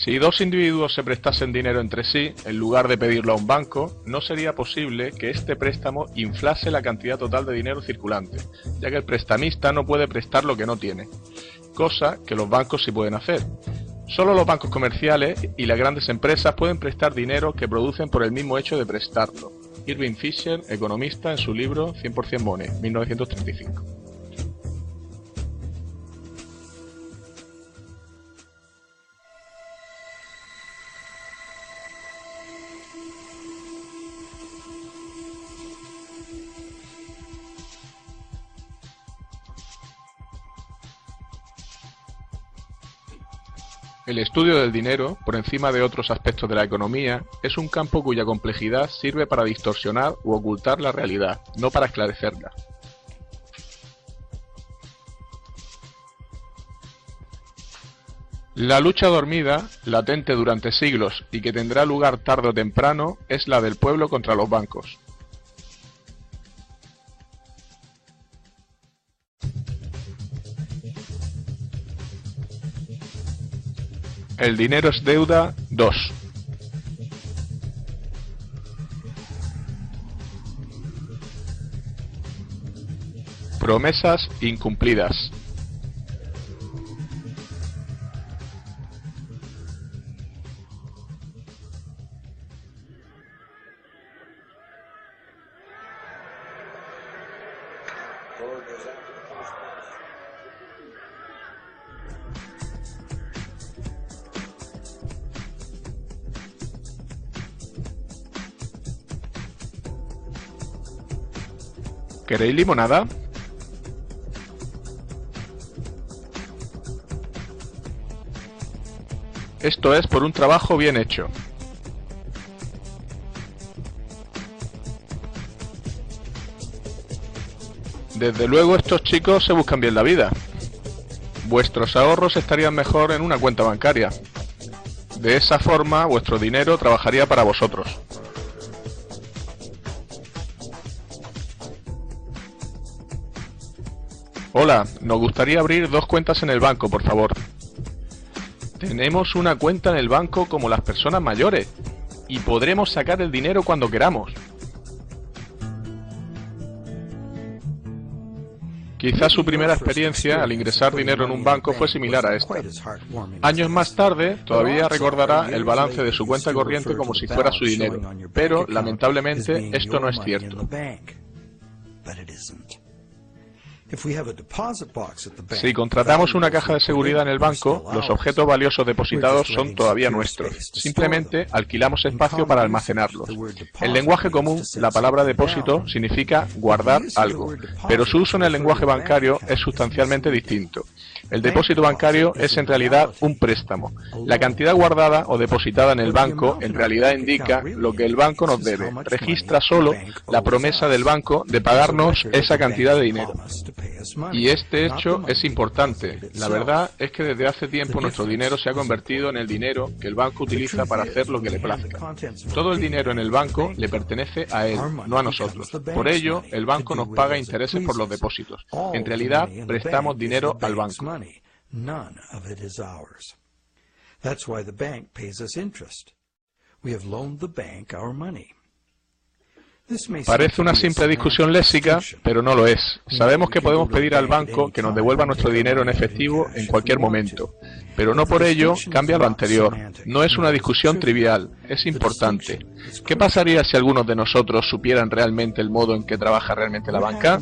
Si dos individuos se prestasen dinero entre sí, en lugar de pedirlo a un banco, no sería posible que este préstamo inflase la cantidad total de dinero circulante, ya que el prestamista no puede prestar lo que no tiene, cosa que los bancos sí pueden hacer. Solo los bancos comerciales y las grandes empresas pueden prestar dinero que producen por el mismo hecho de prestarlo. Irving Fisher, economista, en su libro 100% Money, 1935. El estudio del dinero, por encima de otros aspectos de la economía, es un campo cuya complejidad sirve para distorsionar u ocultar la realidad, no para esclarecerla. La lucha dormida, latente durante siglos y que tendrá lugar tarde o temprano, es la del pueblo contra los bancos. El dinero es deuda 2. Promesas incumplidas. ¿Queréis limonada? Esto es por un trabajo bien hecho. Desde luego estos chicos se buscan bien la vida. Vuestros ahorros estarían mejor en una cuenta bancaria. De esa forma vuestro dinero trabajaría para vosotros. Hola, nos gustaría abrir 2 cuentas en el banco, por favor. Tenemos una cuenta en el banco como las personas mayores y podremos sacar el dinero cuando queramos. Quizás su primera experiencia al ingresar dinero en un banco fue similar a esta. Años más tarde, todavía recordará el balance de su cuenta corriente como si fuera su dinero, pero lamentablemente esto no es cierto. Si contratamos una caja de seguridad en el banco, los objetos valiosos depositados son todavía nuestros. Simplemente alquilamos espacio para almacenarlos. En lenguaje común, la palabra depósito significa guardar algo, pero su uso en el lenguaje bancario es sustancialmente distinto. El depósito bancario es en realidad un préstamo. La cantidad guardada o depositada en el banco en realidad indica lo que el banco nos debe. Registra solo la promesa del banco de pagarnos esa cantidad de dinero. Y este hecho es importante. La verdad es que desde hace tiempo nuestro dinero se ha convertido en el dinero que el banco utiliza para hacer lo que le plazca. Todo el dinero en el banco le pertenece a él, no a nosotros. Por ello, el banco nos paga intereses por los depósitos. En realidad, prestamos dinero al banco. None of it is ours. That's why the bank pays us interest. We have loaned the bank our money. Parece una simple discusión léxica, pero no lo es. Sabemos que podemos pedir al banco que nos devuelva nuestro dinero en efectivo en cualquier momento, pero no por ello cambia lo anterior. No es una discusión trivial, es importante. ¿Qué pasaría si algunos de nosotros supieran realmente el modo en que trabaja realmente la banca?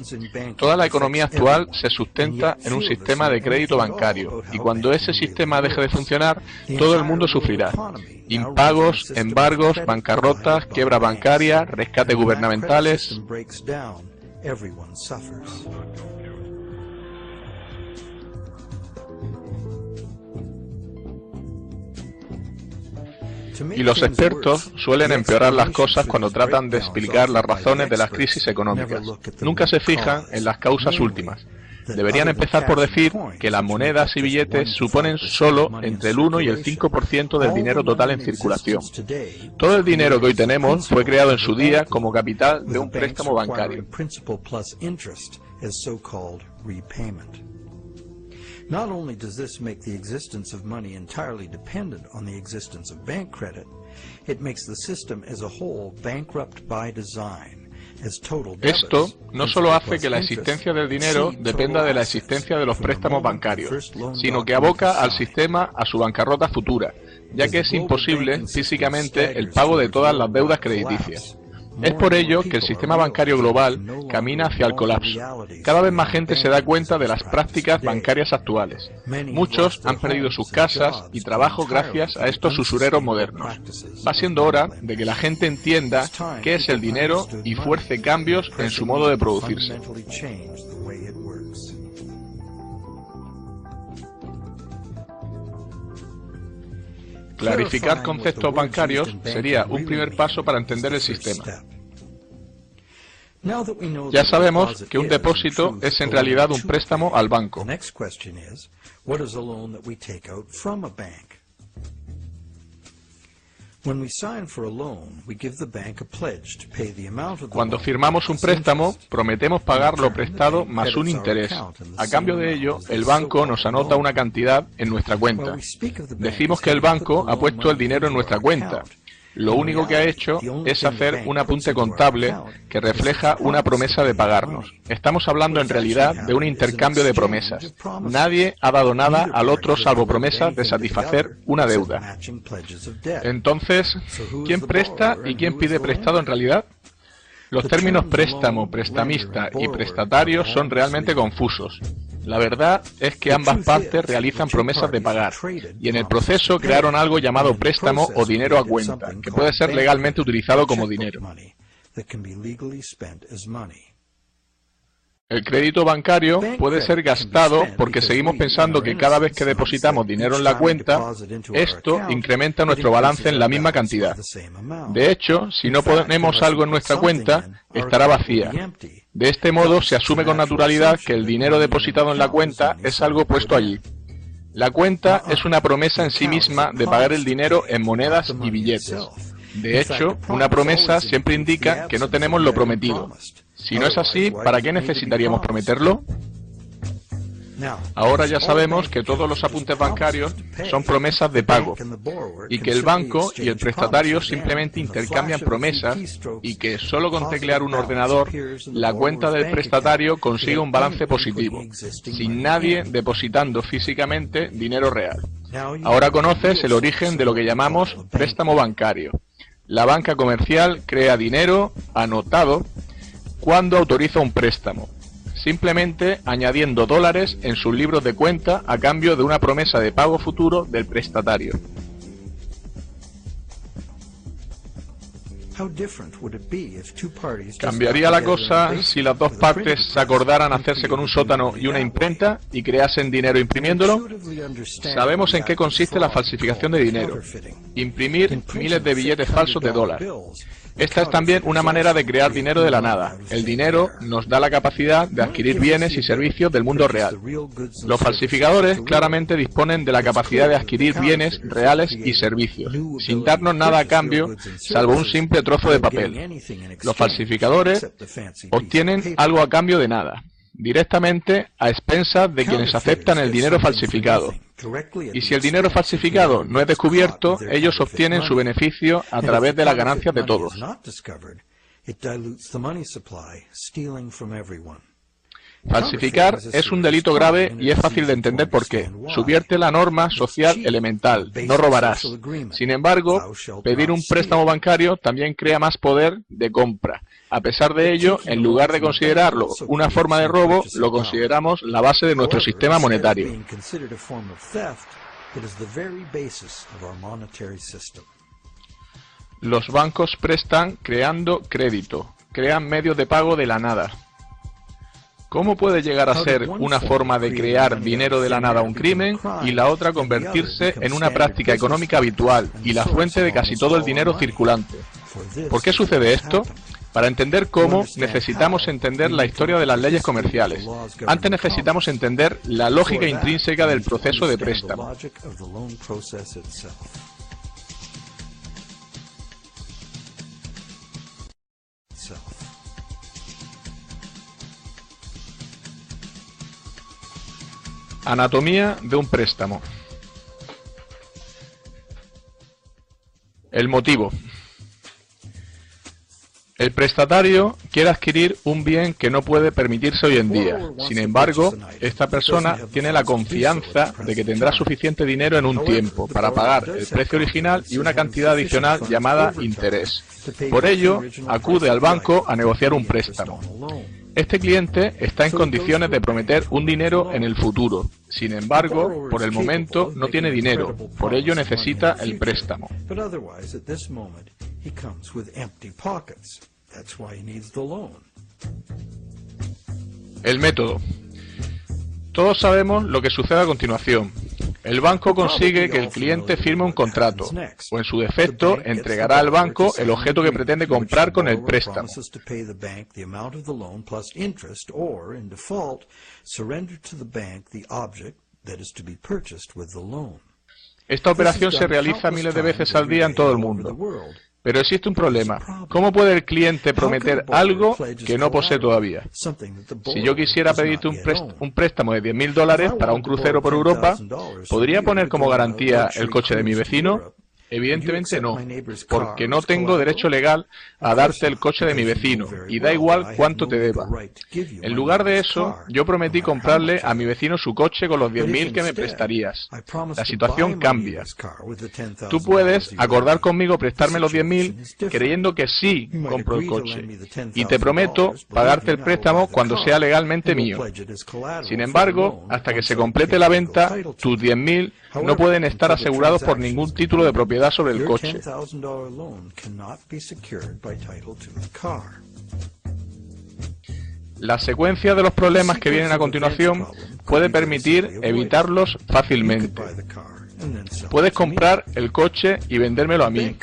Toda la economía actual se sustenta en un sistema de crédito bancario, y cuando ese sistema deje de funcionar, todo el mundo sufrirá. Impagos, embargos, bancarrotas, quiebra bancaria, rescate gubernamentales. Y los expertos suelen empeorar las cosas cuando tratan de explicar las razones de las crisis económicas. Nunca se fijan en las causas últimas. Deberían empezar por decir que las monedas y billetes suponen solo entre el 1 y el 5% del dinero total en circulación. Todo el dinero que hoy tenemos fue creado en su día como capital de un préstamo bancario. Not only does this make the existence of money entirely dependent on the existence of bank credit, it makes the system as a whole bankrupt by design. Esto no solo hace que la existencia del dinero dependa de la existencia de los préstamos bancarios, sino que aboca al sistema a su bancarrota futura, ya que es imposible físicamente el pago de todas las deudas crediticias. Es por ello que el sistema bancario global camina hacia el colapso. Cada vez más gente se da cuenta de las prácticas bancarias actuales. Muchos han perdido sus casas y trabajos gracias a estos usureros modernos. Va siendo hora de que la gente entienda qué es el dinero y fuerce cambios en su modo de producirse. Clarificar conceptos bancarios sería un primer paso para entender el sistema. Ya sabemos que un depósito es en realidad un préstamo al banco. Cuando firmamos un préstamo, prometemos pagar lo prestado más un interés. A cambio de ello, el banco nos anota una cantidad en nuestra cuenta. Decimos que el banco ha puesto el dinero en nuestra cuenta. Lo único que ha hecho es hacer un apunte contable que refleja una promesa de pagarnos. Estamos hablando en realidad de un intercambio de promesas. Nadie ha dado nada al otro salvo promesas de satisfacer una deuda. Entonces, ¿quién presta y quién pide prestado en realidad? Los términos préstamo, prestamista y prestatario son realmente confusos. La verdad es que ambas partes realizan promesas de pagar, y en el proceso crearon algo llamado préstamo o dinero a cuenta, que puede ser legalmente utilizado como dinero. El crédito bancario puede ser gastado porque seguimos pensando que cada vez que depositamos dinero en la cuenta, esto incrementa nuestro balance en la misma cantidad. De hecho, si no ponemos algo en nuestra cuenta, estará vacía. De este modo, se asume con naturalidad que el dinero depositado en la cuenta es algo puesto allí. La cuenta es una promesa en sí misma de pagar el dinero en monedas y billetes. De hecho, una promesa siempre indica que no tenemos lo prometido. Si no es así, ¿para qué necesitaríamos prometerlo? Ahora ya sabemos que todos los apuntes bancarios son promesas de pago, y que el banco y el prestatario simplemente intercambian promesas, y que solo con teclear un ordenador, la cuenta del prestatario consigue un balance positivo, sin nadie depositando físicamente dinero real. Ahora conoces el origen de lo que llamamos préstamo bancario. La banca comercial crea dinero anotado cuando autoriza un préstamo, simplemente añadiendo dólares en sus libros de cuenta a cambio de una promesa de pago futuro del prestatario. ¿Cambiaría la cosa si las dos partes se acordaran hacerse con un sótano y una imprenta y creasen dinero imprimiéndolo? Sabemos en qué consiste la falsificación de dinero: imprimir miles de billetes falsos de dólar. Esta es también una manera de crear dinero de la nada. El dinero nos da la capacidad de adquirir bienes y servicios del mundo real. Los falsificadores claramente disponen de la capacidad de adquirir bienes reales y servicios, sin darnos nada a cambio, salvo un simple trozo de papel. Los falsificadores obtienen algo a cambio de nada, directamente a expensas de quienes aceptan el dinero falsificado. Y si el dinero falsificado no es descubierto, ellos obtienen su beneficio a través de las ganancias de todos. Falsificar es un delito grave y es fácil de entender por qué. Subvierte la norma social elemental: no robarás. Sin embargo, pedir un préstamo bancario también crea más poder de compra. A pesar de ello, en lugar de considerarlo una forma de robo, lo consideramos la base de nuestro sistema monetario. Los bancos prestan creando crédito, crean medios de pago de la nada. ¿Cómo puede llegar a ser una forma de crear dinero de la nada un crimen y la otra convertirse en una práctica económica habitual y la fuente de casi todo el dinero circulante? ¿Por qué sucede esto? Para entender cómo, necesitamos entender la historia de las leyes comerciales. Antes necesitamos entender la lógica intrínseca del proceso de préstamo. Anatomía de un préstamo. El motivo. El prestatario quiere adquirir un bien que no puede permitirse hoy en día. Sin embargo, esta persona tiene la confianza de que tendrá suficiente dinero en un tiempo para pagar el precio original y una cantidad adicional llamada interés. Por ello, acude al banco a negociar un préstamo. Este cliente está en condiciones de prometer un dinero en el futuro. Sin embargo, por el momento no tiene dinero, por ello necesita el préstamo. El método. Todos sabemos lo que sucede a continuación. El banco consigue que el cliente firme un contrato, o en su defecto, entregará al banco el objeto que pretende comprar con el préstamo. Esta operación se realiza miles de veces al día en todo el mundo. Pero existe un problema. ¿Cómo puede el cliente prometer algo que no posee todavía? Si yo quisiera pedirte un préstamo de $10.000 para un crucero por Europa, ¿podría poner como garantía el coche de mi vecino? Evidentemente no, porque no tengo derecho legal a darte el coche de mi vecino, y da igual cuánto te deba. En lugar de eso, yo prometí comprarle a mi vecino su coche con los 10.000 que me prestarías. La situación cambia. Tú puedes acordar conmigo prestarme los 10.000 creyendo que sí compro el coche, y te prometo pagarte el préstamo cuando sea legalmente mío. Sin embargo, hasta que se complete la venta, tus 10.000 no pueden estar asegurados por ningún título de propiedad sobre el coche. La secuencia de los problemas que vienen a continuación puede permitir evitarlos fácilmente. Puedes comprar el coche y vendérmelo a mí.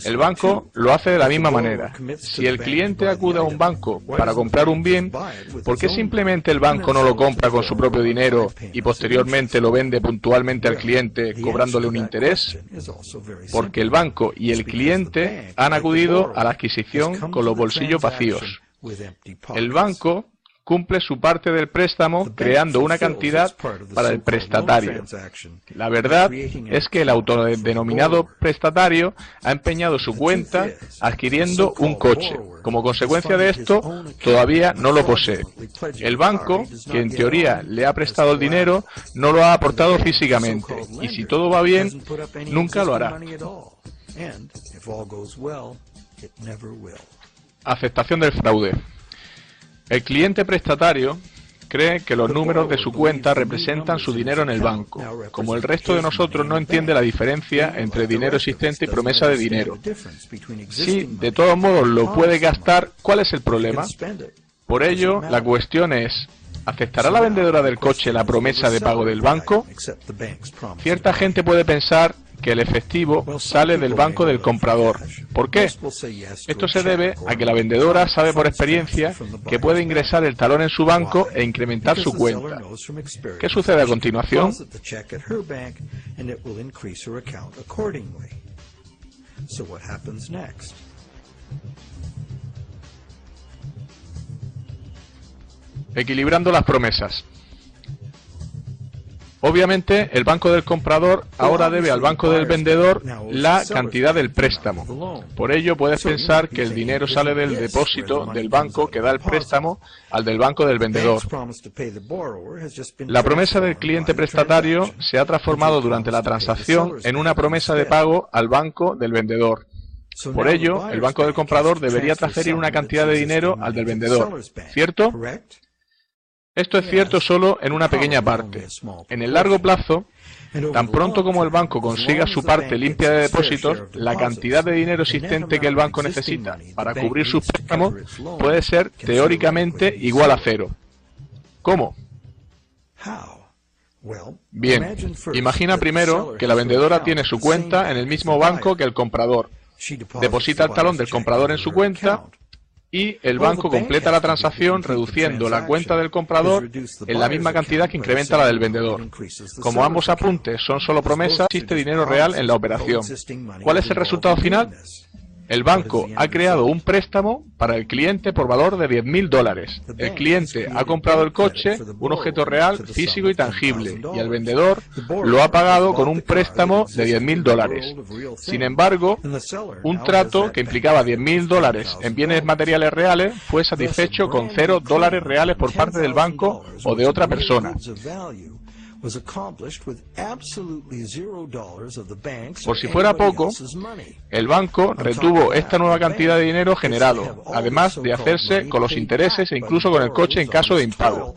El banco lo hace de la misma manera. Si el cliente acude a un banco para comprar un bien, ¿por qué simplemente el banco no lo compra con su propio dinero y posteriormente lo vende puntualmente al cliente cobrándole un interés? Porque el banco y el cliente han acudido a la adquisición con los bolsillos vacíos. El banco cumple su parte del préstamo creando una cantidad para el prestatario. La verdad es que el autodenominado prestatario ha empeñado su cuenta adquiriendo un coche. Como consecuencia de esto, todavía no lo posee. El banco, que en teoría le ha prestado el dinero, no lo ha aportado físicamente, y si todo va bien, nunca lo hará. Aceptación del fraude. El cliente prestatario cree que los números de su cuenta representan su dinero en el banco. Como el resto de nosotros no entiende la diferencia entre dinero existente y promesa de dinero. Si de todos modos lo puede gastar, ¿cuál es el problema? Por ello, la cuestión es, ¿aceptará la vendedora del coche la promesa de pago del banco? Cierta gente puede pensar que el efectivo sale del banco del comprador. ¿Por qué? Esto se debe a que la vendedora sabe por experiencia que puede ingresar el talón en su banco e incrementar su cuenta. ¿Qué sucede a continuación? Equilibrando las promesas. Obviamente, el banco del comprador ahora debe al banco del vendedor la cantidad del préstamo. Por ello, puedes pensar que el dinero sale del depósito del banco que da el préstamo al del banco del vendedor. La promesa del cliente prestatario se ha transformado durante la transacción en una promesa de pago al banco del vendedor. Por ello, el banco del comprador debería transferir una cantidad de dinero al del vendedor, ¿cierto? Esto es cierto solo en una pequeña parte. En el largo plazo, tan pronto como el banco consiga su parte limpia de depósitos, la cantidad de dinero existente que el banco necesita para cubrir sus préstamos puede ser teóricamente igual a cero. ¿Cómo? Bien, imagina primero que la vendedora tiene su cuenta en el mismo banco que el comprador. Deposita el talón del comprador en su cuenta y el banco completa la transacción reduciendo la cuenta del comprador en la misma cantidad que incrementa la del vendedor. Como ambos apuntes son solo promesas, existe dinero real en la operación. ¿Cuál es el resultado final? El banco ha creado un préstamo para el cliente por valor de $10.000. El cliente ha comprado el coche, un objeto real, físico y tangible, y el vendedor lo ha pagado con un préstamo de $10.000. Sin embargo, un trato que implicaba $10.000 en bienes materiales reales fue satisfecho con $0 reales por parte del banco o de otra persona. Por si fuera poco, el banco retuvo esta nueva cantidad de dinero generado, además de hacerse con los intereses e incluso con el coche en caso de impago.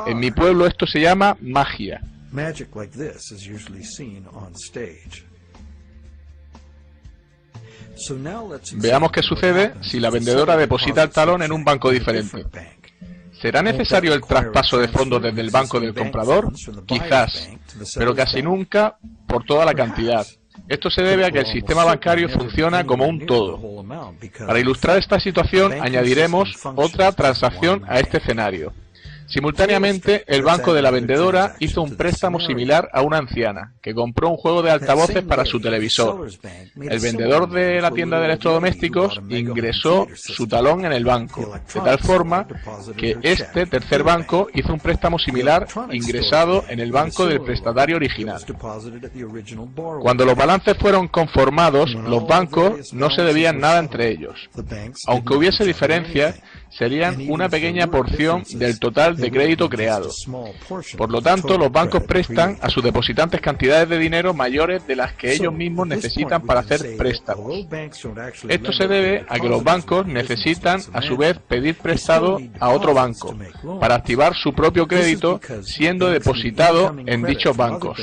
En mi pueblo esto se llama magia. Veamos qué sucede si la vendedora deposita el talón en un banco diferente. ¿Será necesario el traspaso de fondos desde el banco del comprador? Quizás, pero casi nunca por toda la cantidad. Esto se debe a que el sistema bancario funciona como un todo. Para ilustrar esta situación, añadiremos otra transacción a este escenario. Simultáneamente, el banco de la vendedora hizo un préstamo similar a una anciana, que compró un juego de altavoces para su televisor. El vendedor de la tienda de electrodomésticos ingresó su talón en el banco, de tal forma que este tercer banco hizo un préstamo similar ingresado en el banco del prestatario original. Cuando los balances fueron conformados, los bancos no se debían nada entre ellos. Aunque hubiese diferencias, serían una pequeña porción del total de crédito creado. Por lo tanto, los bancos prestan a sus depositantes cantidades de dinero mayores de las que ellos mismos necesitan para hacer préstamos. Esto se debe a que los bancos necesitan a su vez pedir prestado a otro banco para activar su propio crédito siendo depositado en dichos bancos.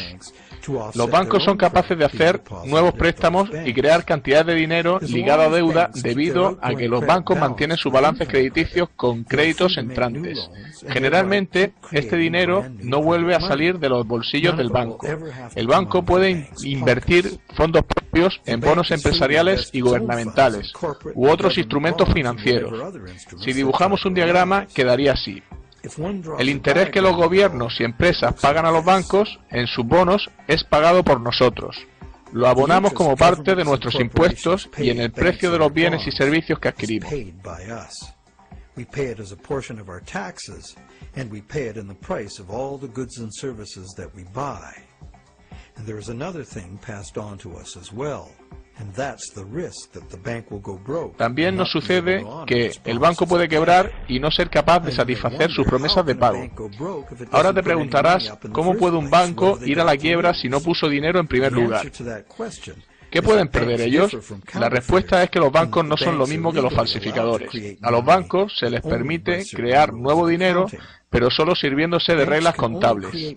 Los bancos son capaces de hacer nuevos préstamos y crear cantidades de dinero ligado a deuda debido a que los bancos mantienen sus balances crediticios con créditos entrantes. Generalmente, este dinero no vuelve a salir de los bolsillos del banco. El banco puede invertir fondos propios en bonos empresariales y gubernamentales u otros instrumentos financieros. Si dibujamos un diagrama, quedaría así. El interés que los gobiernos y empresas pagan a los bancos en sus bonos es pagado por nosotros. Lo abonamos como parte de nuestros impuestos y en el precio de los bienes y servicios que adquirimos. También nos sucede que el banco puede quebrar y no ser capaz de satisfacer sus promesas de pago. Ahora te preguntarás, ¿cómo puede un banco ir a la quiebra si no puso dinero en primer lugar? ¿Qué pueden perder ellos? La respuesta es que los bancos no son lo mismo que los falsificadores. A los bancos se les permite crear nuevo dinero, pero solo sirviéndose de reglas contables.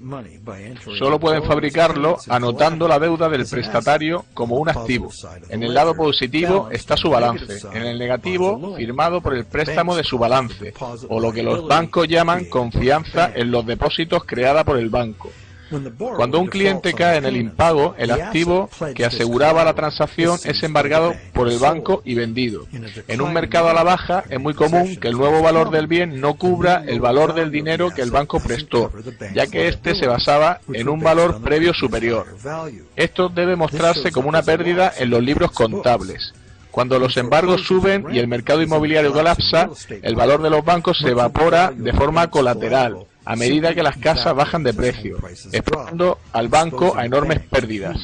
Solo pueden fabricarlo anotando la deuda del prestatario como un activo. En el lado positivo está su balance, en el negativo firmado por el préstamo de su balance, o lo que los bancos llaman confianza en los depósitos creada por el banco. Cuando un cliente cae en el impago, el activo que aseguraba la transacción es embargado por el banco y vendido. En un mercado a la baja es muy común que el nuevo valor del bien no cubra el valor del dinero que el banco prestó, ya que éste se basaba en un valor previo superior. Esto debe mostrarse como una pérdida en los libros contables. Cuando los embargos suben y el mercado inmobiliario colapsa, el valor de los bancos se evapora de forma colateral, a medida que las casas bajan de precio, exponiendo al banco a enormes pérdidas.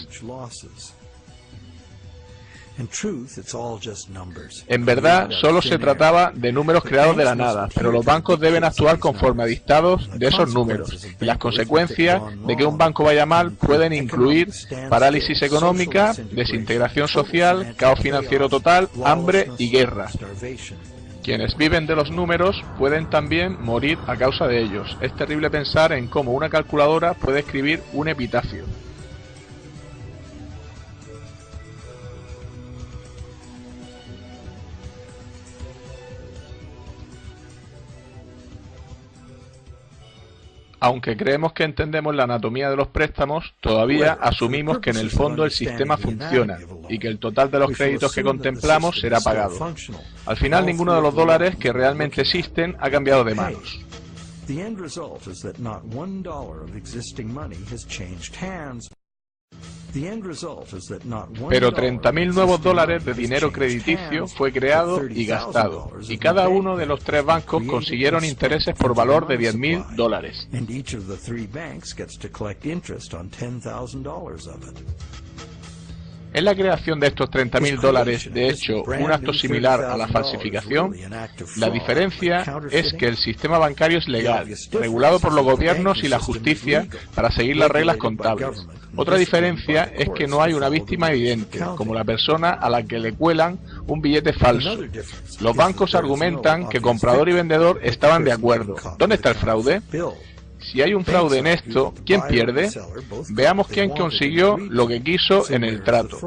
En verdad, solo se trataba de números creados de la nada, pero los bancos deben actuar conforme a dictados de esos números, y las consecuencias de que un banco vaya mal pueden incluir parálisis económica, desintegración social, caos financiero total, hambre y guerra. Quienes viven de los números pueden también morir a causa de ellos. Es terrible pensar en cómo una calculadora puede escribir un epitafio. Aunque creemos que entendemos la anatomía de los préstamos, todavía asumimos que en el fondo el sistema funciona y que el total de los créditos que contemplamos será pagado. Al final, ninguno de los dólares que realmente existen ha cambiado de manos. The end result is that not $1 of existing money has changed hands. Pero 30.000 nuevos dólares de dinero crediticio fue creado y gastado, y cada uno de los tres bancos consiguieron intereses por valor de $10.000. ¿Es la creación de estos 30.000 dólares, de hecho, un acto similar a la falsificación? La diferencia es que el sistema bancario es legal, regulado por los gobiernos y la justicia para seguir las reglas contables. Otra diferencia es que no hay una víctima evidente, como la persona a la que le cuelan un billete falso. Los bancos argumentan que comprador y vendedor estaban de acuerdo. ¿Dónde está el fraude? Si hay un fraude en esto, ¿quién pierde? Veamos quién consiguió lo que quiso en el trato.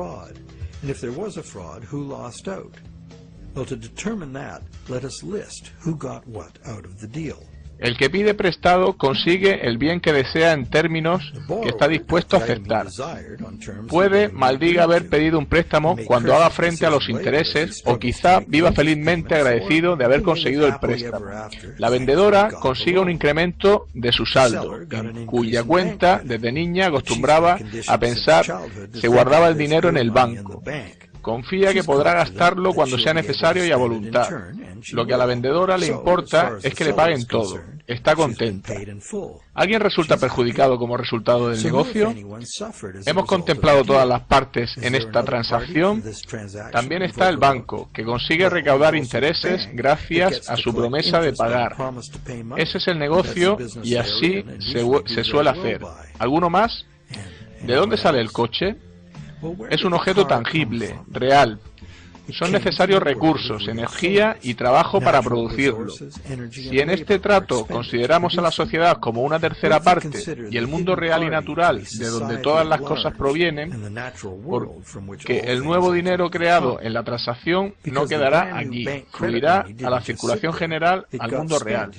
El que pide prestado consigue el bien que desea en términos que está dispuesto a aceptar. Puede, maldiga haber pedido un préstamo cuando haga frente a los intereses, o quizá viva felizmente agradecido de haber conseguido el préstamo. La vendedora consigue un incremento de su saldo, en cuya cuenta desde niña acostumbraba a pensar se guardaba el dinero en el banco. Confía que podrá gastarlo cuando sea necesario y a voluntad. Lo que a la vendedora le importa es que le paguen todo. Está contenta. ¿Alguien resulta perjudicado como resultado del negocio? ¿Hemos contemplado todas las partes en esta transacción? También está el banco, que consigue recaudar intereses gracias a su promesa de pagar. Ese es el negocio y así se suele hacer. ¿Alguno más? ¿De dónde sale el coche? Es un objeto tangible, real. Son necesarios recursos, energía y trabajo para producirlo. Si en este trato consideramos a la sociedad como una tercera parte y el mundo real y natural de donde todas las cosas provienen, porque el nuevo dinero creado en la transacción no quedará aquí, fluirá a la circulación general, al mundo real.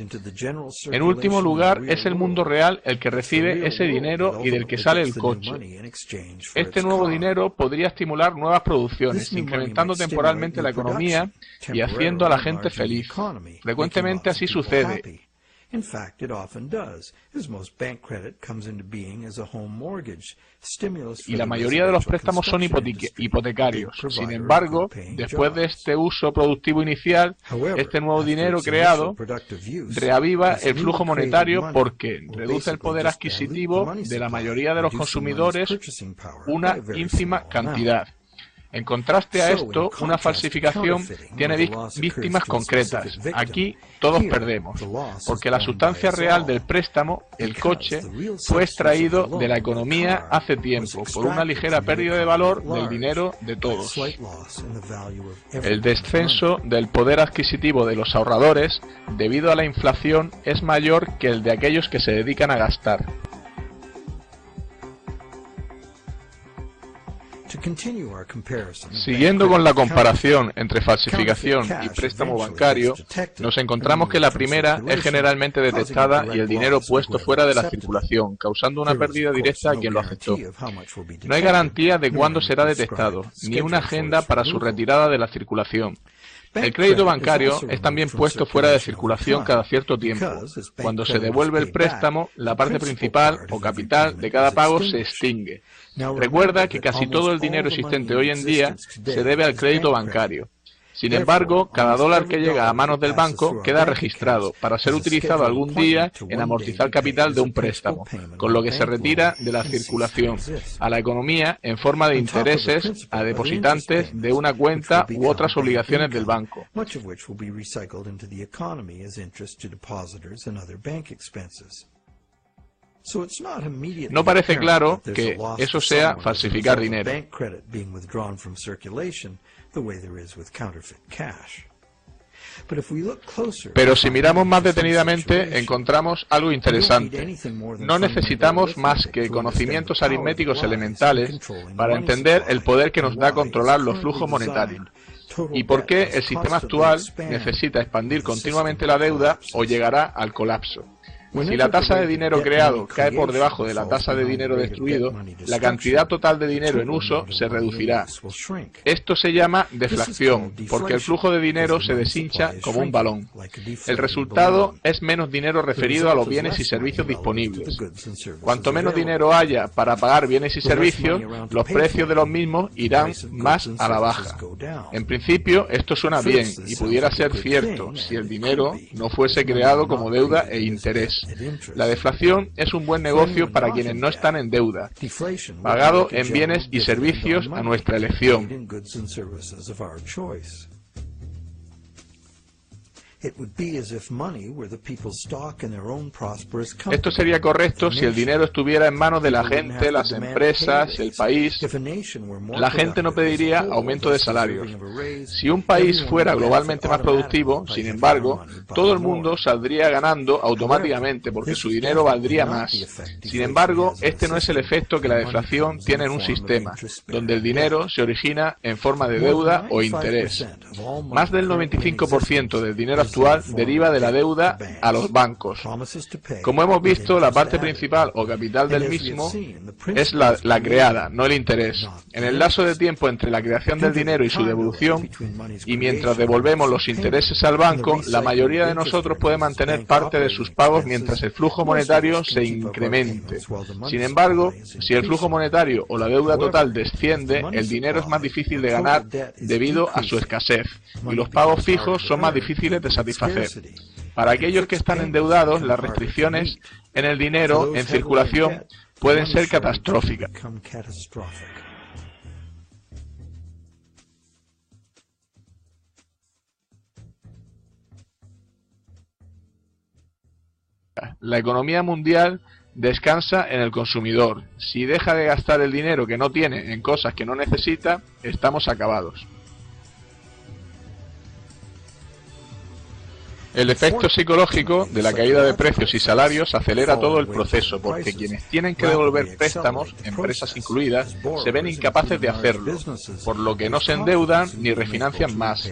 En último lugar, es el mundo real el que recibe ese dinero y del que sale el coche. Este nuevo dinero podría estimular nuevas producciones, incrementando temporalmente la economía y haciendo a la gente feliz. Frecuentemente así sucede. Y la mayoría de los préstamos son hipotecarios. Sin embargo, después de este uso productivo inicial, este nuevo dinero creado reaviva el flujo monetario porque reduce el poder adquisitivo de la mayoría de los consumidores una ínfima cantidad. En contraste a esto, una falsificación tiene víctimas concretas. Aquí todos perdemos, porque la sustancia real del préstamo, el coche, fue extraído de la economía hace tiempo por una ligera pérdida de valor del dinero de todos. El descenso del poder adquisitivo de los ahorradores, debido a la inflación, es mayor que el de aquellos que se dedican a gastar. Siguiendo con la comparación entre falsificación y préstamo bancario, nos encontramos que la primera es generalmente detectada y el dinero puesto fuera de la circulación, causando una pérdida directa a quien lo aceptó. No hay garantía de cuándo será detectado, ni una agenda para su retirada de la circulación. El crédito bancario es también puesto fuera de circulación cada cierto tiempo. Cuando se devuelve el préstamo, la parte principal o capital de cada pago se extingue. Recuerda que casi todo el dinero existente hoy en día se debe al crédito bancario. Sin embargo, cada dólar que llega a manos del banco queda registrado para ser utilizado algún día en amortizar capital de un préstamo, con lo que se retira de la circulación a la economía en forma de intereses a depositantes de una cuenta u otras obligaciones del banco. No parece claro que eso sea falsificar dinero. Pero si miramos más detenidamente, encontramos algo interesante. No necesitamos más que conocimientos aritméticos elementales para entender el poder que nos da controlar los flujos monetarios. ¿Y por qué el sistema actual necesita expandir continuamente la deuda o llegará al colapso? Si la tasa de dinero creado cae por debajo de la tasa de dinero destruido, la cantidad total de dinero en uso se reducirá. Esto se llama deflación, porque el flujo de dinero se deshincha como un balón. El resultado es menos dinero referido a los bienes y servicios disponibles. Cuanto menos dinero haya para pagar bienes y servicios, los precios de los mismos irán más a la baja. En principio, esto suena bien y pudiera ser cierto si el dinero no fuese creado como deuda e interés. La deflación es un buen negocio para quienes no están en deuda, pagado en bienes y servicios a nuestra elección. Esto sería correcto si el dinero estuviera en manos de la gente, las empresas, el país. La gente no pediría aumento de salarios. Si un país fuera globalmente más productivo, sin embargo, todo el mundo saldría ganando automáticamente porque su dinero valdría más. Sin embargo, este no es el efecto que la deflación tiene en un sistema, donde el dinero se origina en forma de deuda o interés. Más del 95% del dinero actual deriva de la deuda a los bancos. Como hemos visto, la parte principal o capital del mismo es la creada, no el interés. En el lapso de tiempo entre la creación del dinero y su devolución, y mientras devolvemos los intereses al banco, la mayoría de nosotros puede mantener parte de sus pagos mientras el flujo monetario se incremente. Sin embargo, si el flujo monetario o la deuda total desciende, el dinero es más difícil de ganar debido a su escasez, y los pagos fijos son más difíciles de satisfacer. Para aquellos que están endeudados, las restricciones en el dinero en circulación pueden ser catastróficas. La economía mundial descansa en el consumidor. Si deja de gastar el dinero que no tiene en cosas que no necesita, estamos acabados. El efecto psicológico de la caída de precios y salarios acelera todo el proceso, porque quienes tienen que devolver préstamos, empresas incluidas, se ven incapaces de hacerlo, por lo que no se endeudan ni refinancian más.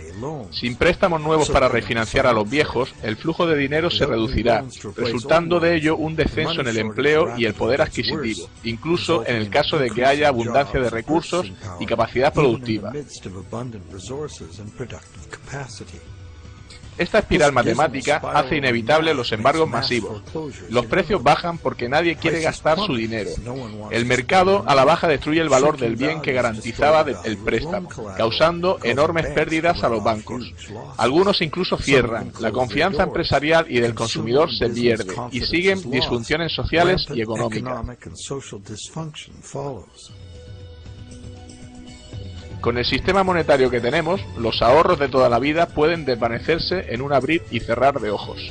Sin préstamos nuevos para refinanciar a los viejos, el flujo de dinero se reducirá, resultando de ello un descenso en el empleo y el poder adquisitivo, incluso en el caso de que haya abundancia de recursos y capacidad productiva. Esta espiral matemática hace inevitable los embargos masivos. Los precios bajan porque nadie quiere gastar su dinero. El mercado a la baja destruye el valor del bien que garantizaba el préstamo, causando enormes pérdidas a los bancos. Algunos incluso cierran. La confianza empresarial y del consumidor se pierde y siguen disfunciones sociales y económicas. Con el sistema monetario que tenemos, los ahorros de toda la vida pueden desvanecerse en un abrir y cerrar de ojos.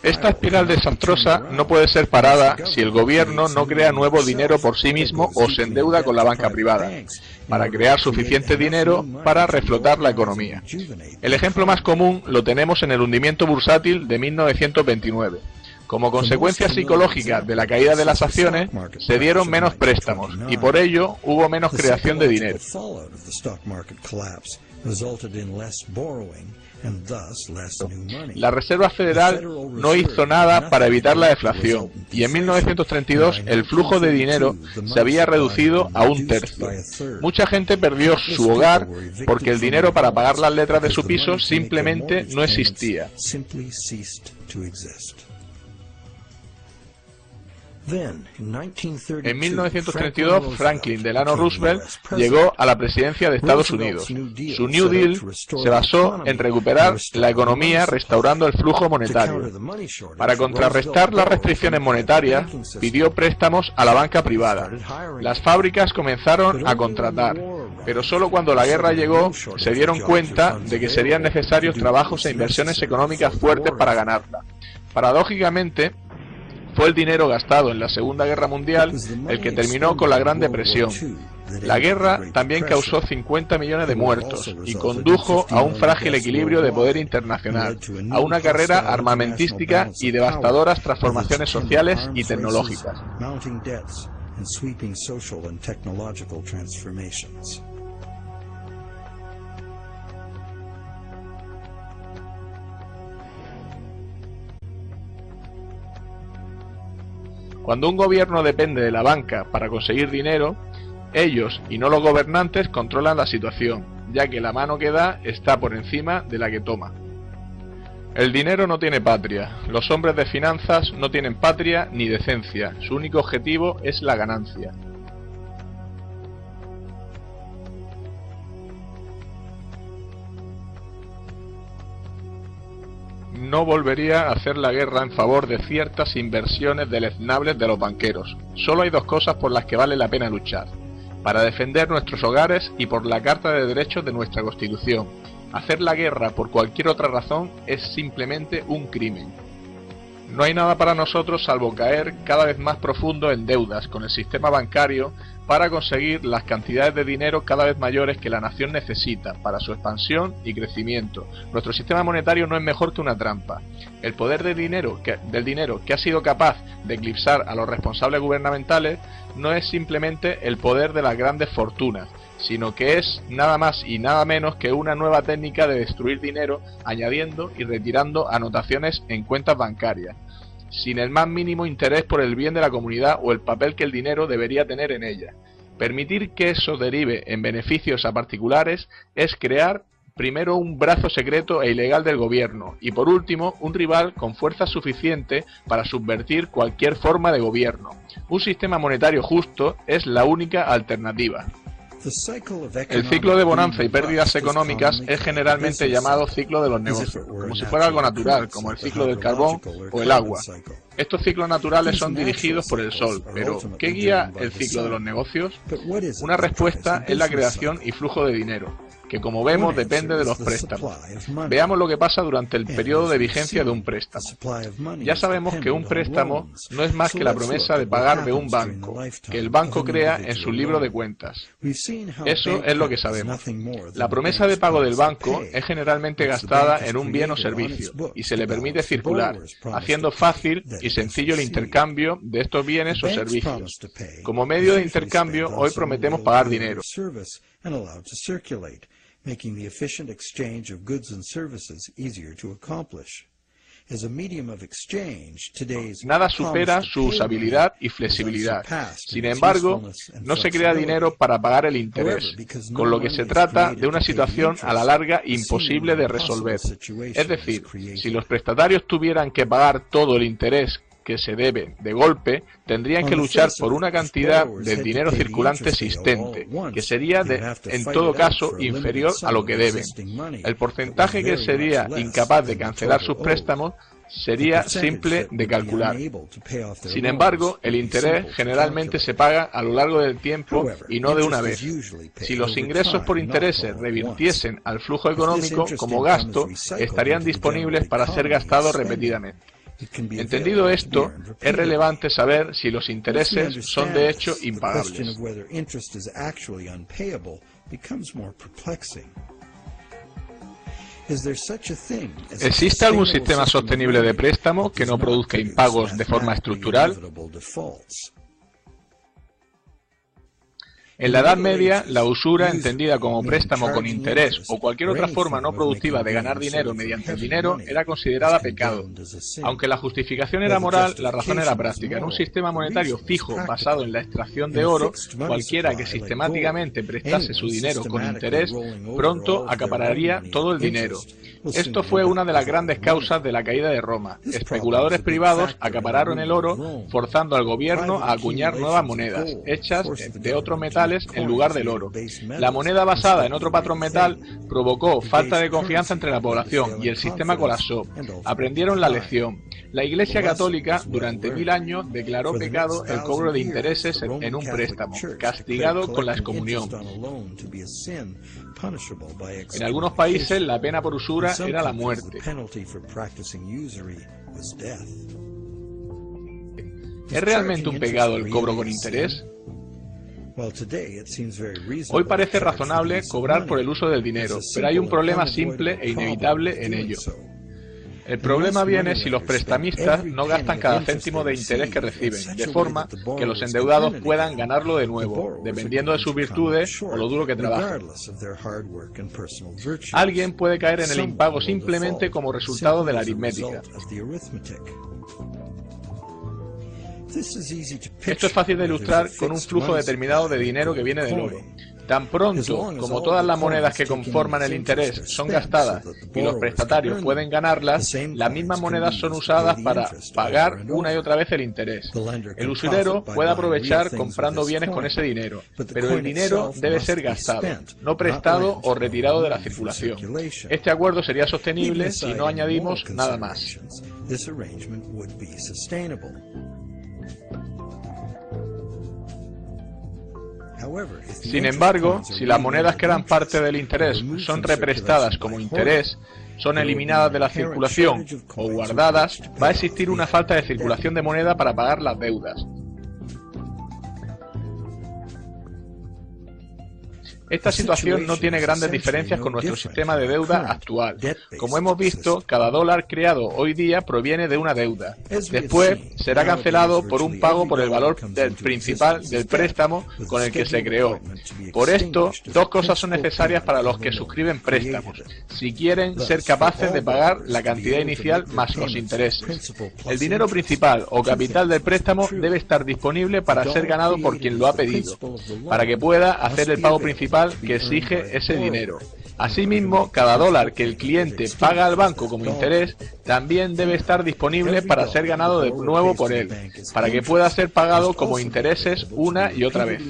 Esta espiral desastrosa no puede ser parada si el gobierno no crea nuevo dinero por sí mismo o se endeuda con la banca privada, para crear suficiente dinero para reflotar la economía. El ejemplo más común lo tenemos en el hundimiento bursátil de 1929. Como consecuencia psicológica de la caída de las acciones, se dieron menos préstamos y por ello hubo menos creación de dinero. La Reserva Federal no hizo nada para evitar la deflación y en 1932 el flujo de dinero se había reducido a un tercio. Mucha gente perdió su hogar porque el dinero para pagar las letras de su piso simplemente no existía. En 1932, Franklin Delano Roosevelt llegó a la presidencia de Estados Unidos. Su New Deal se basó en recuperar la economía restaurando el flujo monetario. Para contrarrestar las restricciones monetarias, pidió préstamos a la banca privada. Las fábricas comenzaron a contratar, pero solo cuando la guerra llegó se dieron cuenta de que serían necesarios trabajos e inversiones económicas fuertes para ganarla. Paradójicamente, fue el dinero gastado en la Segunda Guerra Mundial el que terminó con la Gran Depresión. La guerra también causó 50 millones de muertos y condujo a un frágil equilibrio de poder internacional, a una carrera armamentística y devastadoras transformaciones sociales y tecnológicas. Cuando un gobierno depende de la banca para conseguir dinero, ellos y no los gobernantes controlan la situación, ya que la mano que da está por encima de la que toma. El dinero no tiene patria, los hombres de finanzas no tienen patria ni decencia, su único objetivo es la ganancia. No volvería a hacer la guerra en favor de ciertas inversiones deleznables de los banqueros. Solo hay dos cosas por las que vale la pena luchar: para defender nuestros hogares y por la Carta de Derechos de nuestra Constitución. Hacer la guerra por cualquier otra razón es simplemente un crimen. No hay nada para nosotros salvo caer cada vez más profundo en deudas con el sistema bancario para conseguir las cantidades de dinero cada vez mayores que la nación necesita para su expansión y crecimiento. Nuestro sistema monetario no es mejor que una trampa. El poder del dinero que ha sido capaz de eclipsar a los responsables gubernamentales no es simplemente el poder de las grandes fortunas, sino que es nada más y nada menos que una nueva técnica de destruir dinero añadiendo y retirando anotaciones en cuentas bancarias, sin el más mínimo interés por el bien de la comunidad o el papel que el dinero debería tener en ella. Permitir que eso derive en beneficios a particulares es crear primero un brazo secreto e ilegal del gobierno y por último un rival con fuerza suficiente para subvertir cualquier forma de gobierno. Un sistema monetario justo es la única alternativa. El ciclo de bonanza y pérdidas económicas es generalmente llamado ciclo de los negocios, como si fuera algo natural, como el ciclo del carbón o el agua. Estos ciclos naturales son dirigidos por el sol, pero ¿qué guía el ciclo de los negocios? Una respuesta es la creación y flujo de dinero, que como vemos depende de los préstamos. Veamos lo que pasa durante el periodo de vigencia de un préstamo. Ya sabemos que un préstamo no es más que la promesa de pagar de un banco, que el banco crea en su libro de cuentas. Eso es lo que sabemos. La promesa de pago del banco es generalmente gastada en un bien o servicio, y se le permite circular, haciendo fácil y sencillo el intercambio de estos bienes o servicios. Como medio de intercambio, hoy prometemos pagar dinero. Making the efficient exchange of goods and services easier to accomplish. As a medium of exchange, today's Nada supera su usabilidad y flexibilidad. Sin embargo, no se crea dinero para pagar el interés, con lo que se trata de una situación a la larga imposible de resolver. Es decir, si los prestatarios tuvieran que pagar todo el interés que se debe de golpe, tendrían que luchar por una cantidad de dinero circulante existente, que sería en todo caso inferior a lo que deben. El porcentaje que sería incapaz de cancelar sus préstamos sería simple de calcular. Sin embargo, el interés generalmente se paga a lo largo del tiempo y no de una vez. Si los ingresos por intereses revirtiesen al flujo económico como gasto, estarían disponibles para ser gastados repetidamente. Entendido esto, es relevante saber si los intereses son de hecho impagables. ¿Existe algún sistema sostenible de préstamo que no produzca impagos de forma estructural? En la Edad Media, la usura, entendida como préstamo con interés o cualquier otra forma no productiva de ganar dinero mediante el dinero, era considerada pecado. Aunque la justificación era moral, la razón era práctica. En un sistema monetario fijo basado en la extracción de oro, cualquiera que sistemáticamente prestase su dinero con interés, pronto acapararía todo el dinero. Esto fue una de las grandes causas de la caída de Roma. Especuladores privados acapararon el oro, forzando al gobierno a acuñar nuevas monedas, hechas de otros metales en lugar del oro. La moneda basada en otro patrón metal provocó falta de confianza entre la población y el sistema colapsó. Aprendieron la lección. La Iglesia Católica durante 1000 años declaró pecado el cobro de intereses en un préstamo, castigado con la excomunión. En algunos países la pena por usura era la muerte. ¿Es realmente un pecado el cobro con interés? Hoy parece razonable cobrar por el uso del dinero, pero hay un problema simple e inevitable en ello. El problema viene si los prestamistas no gastan cada céntimo de interés que reciben, de forma que los endeudados puedan ganarlo de nuevo, dependiendo de sus virtudes o lo duro que trabajan. Alguien puede caer en el impago simplemente como resultado de la aritmética. Esto es fácil de ilustrar con un flujo determinado de dinero que viene del oro. Tan pronto como todas las monedas que conforman el interés son gastadas y los prestatarios pueden ganarlas, las mismas monedas son usadas para pagar una y otra vez el interés. El usurero puede aprovechar comprando bienes con ese dinero, pero el dinero debe ser gastado, no prestado o retirado de la circulación. Este acuerdo sería sostenible si no añadimos nada más. Sin embargo, si las monedas que eran parte del interés son represtadas como interés, son eliminadas de la circulación o guardadas, va a existir una falta de circulación de moneda para pagar las deudas. Esta situación no tiene grandes diferencias con nuestro sistema de deuda actual. Como hemos visto, cada dólar creado hoy día proviene de una deuda. Después será cancelado por un pago por el valor del principal del préstamo con el que se creó. Por esto, dos cosas son necesarias para los que suscriben préstamos, si quieren ser capaces de pagar la cantidad inicial más los intereses. El dinero principal o capital del préstamo debe estar disponible para ser ganado por quien lo ha pedido, para que pueda hacer el pago principal que exige ese dinero. Asimismo, cada dólar que el cliente paga al banco como interés también debe estar disponible para ser ganado de nuevo por él, para que pueda ser pagado como intereses una y otra vez.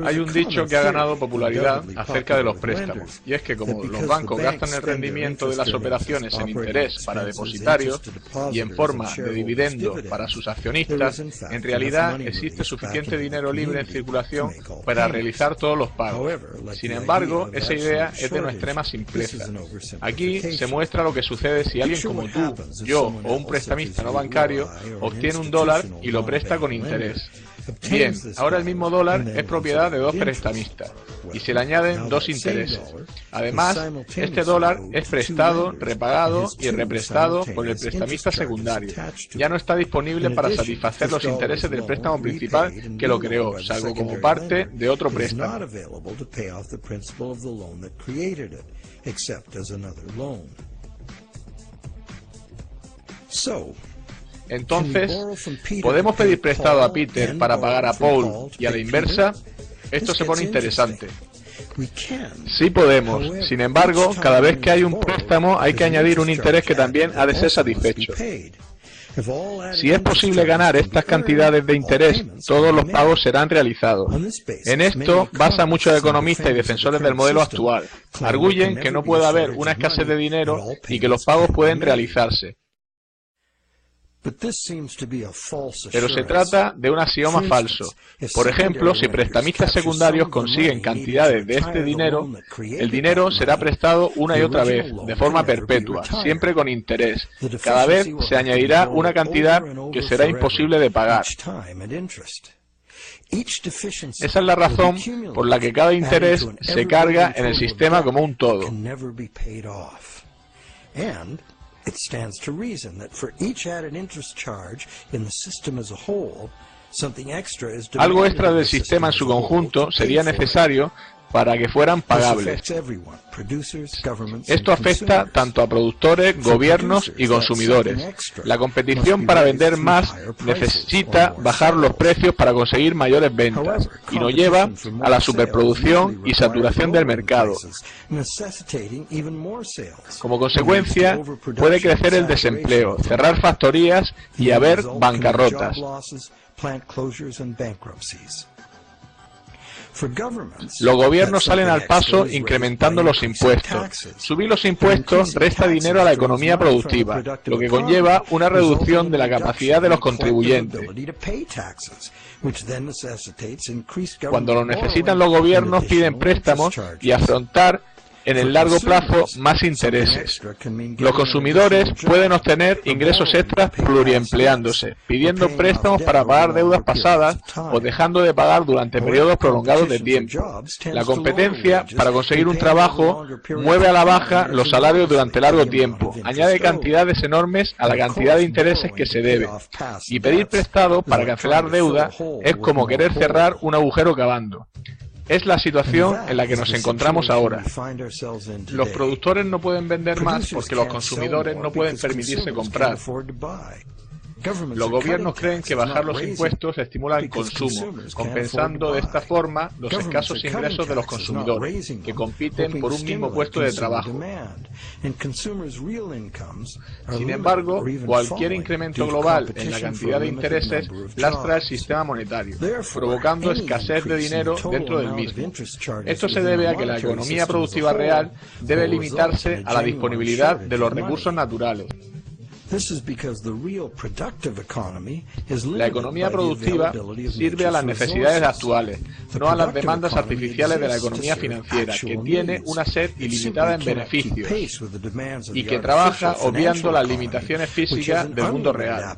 Hay un dicho que ha ganado popularidad acerca de los préstamos, y es que como los bancos gastan el rendimiento de las operaciones en interés para depositarios y en forma de dividendo para sus accionistas, en realidad existe suficiente dinero libre en circulación para realizar todos los pagos. Sin embargo, esa idea es de una extrema simpleza. Aquí se muestra lo que sucede si alguien como tú, yo o un prestamista no bancario obtiene un dólar y lo presta con interés. Bien, ahora el mismo dólar es propiedad de dos prestamistas y se le añaden dos intereses. Además, este dólar es prestado, repagado y represtado por el prestamista secundario. Ya no está disponible para satisfacer los intereses del préstamo principal que lo creó, salvo como parte de otro préstamo. Entonces, ¿podemos pedir prestado a Peter para pagar a Paul y a la inversa? Esto se pone interesante. Sí podemos, sin embargo, cada vez que hay un préstamo hay que añadir un interés que también ha de ser satisfecho. Si es posible ganar estas cantidades de interés, todos los pagos serán realizados. En esto basan muchos economistas y defensores del modelo actual. Arguyen que no puede haber una escasez de dinero y que los pagos pueden realizarse. Pero se trata de un axioma falso. Por ejemplo, si prestamistas secundarios consiguen cantidades de este dinero, el dinero será prestado una y otra vez, de forma perpetua, siempre con interés. Cada vez se añadirá una cantidad que será imposible de pagar. Esa es la razón por la que cada interés se carga en el sistema como un todo. It stands to reason that for each added interest charge in the system as a whole, something extra is demanded. Algo extra del sistema en su conjunto sería necesario para que fueran pagables. Esto afecta tanto a productores, gobiernos y consumidores. La competición para vender más necesita bajar los precios para conseguir mayores ventas y nos lleva a la superproducción y saturación del mercado. Como consecuencia, puede crecer el desempleo, cerrar factorías y haber bancarrotas. Los gobiernos salen al paso incrementando los impuestos. Subir los impuestos resta dinero a la economía productiva, lo que conlleva una reducción de la capacidad de los contribuyentes. Cuando lo necesitan los gobiernos piden préstamos y afrontar en el largo plazo más intereses. Los consumidores pueden obtener ingresos extras pluriempleándose, pidiendo préstamos para pagar deudas pasadas o dejando de pagar durante periodos prolongados de tiempo. La competencia para conseguir un trabajo mueve a la baja los salarios durante largo tiempo, añade cantidades enormes a la cantidad de intereses que se debe. Y pedir prestado para cancelar deuda es como querer cerrar un agujero cavando. Es la situación en la que nos encontramos ahora. Los productores no pueden vender más porque los consumidores no pueden permitirse comprar. Los gobiernos creen que bajar los impuestos estimula el consumo, compensando de esta forma los escasos ingresos de los consumidores, que compiten por un mismo puesto de trabajo. Sin embargo, cualquier incremento global en la cantidad de intereses lastra el sistema monetario, provocando escasez de dinero dentro del mismo. Esto se debe a que la economía productiva real debe limitarse a la disponibilidad de los recursos naturales. La economía productiva sirve a las necesidades actuales, no a las demandas artificiales de la economía financiera, que tiene una sed ilimitada en beneficios y que trabaja obviando las limitaciones físicas del mundo real.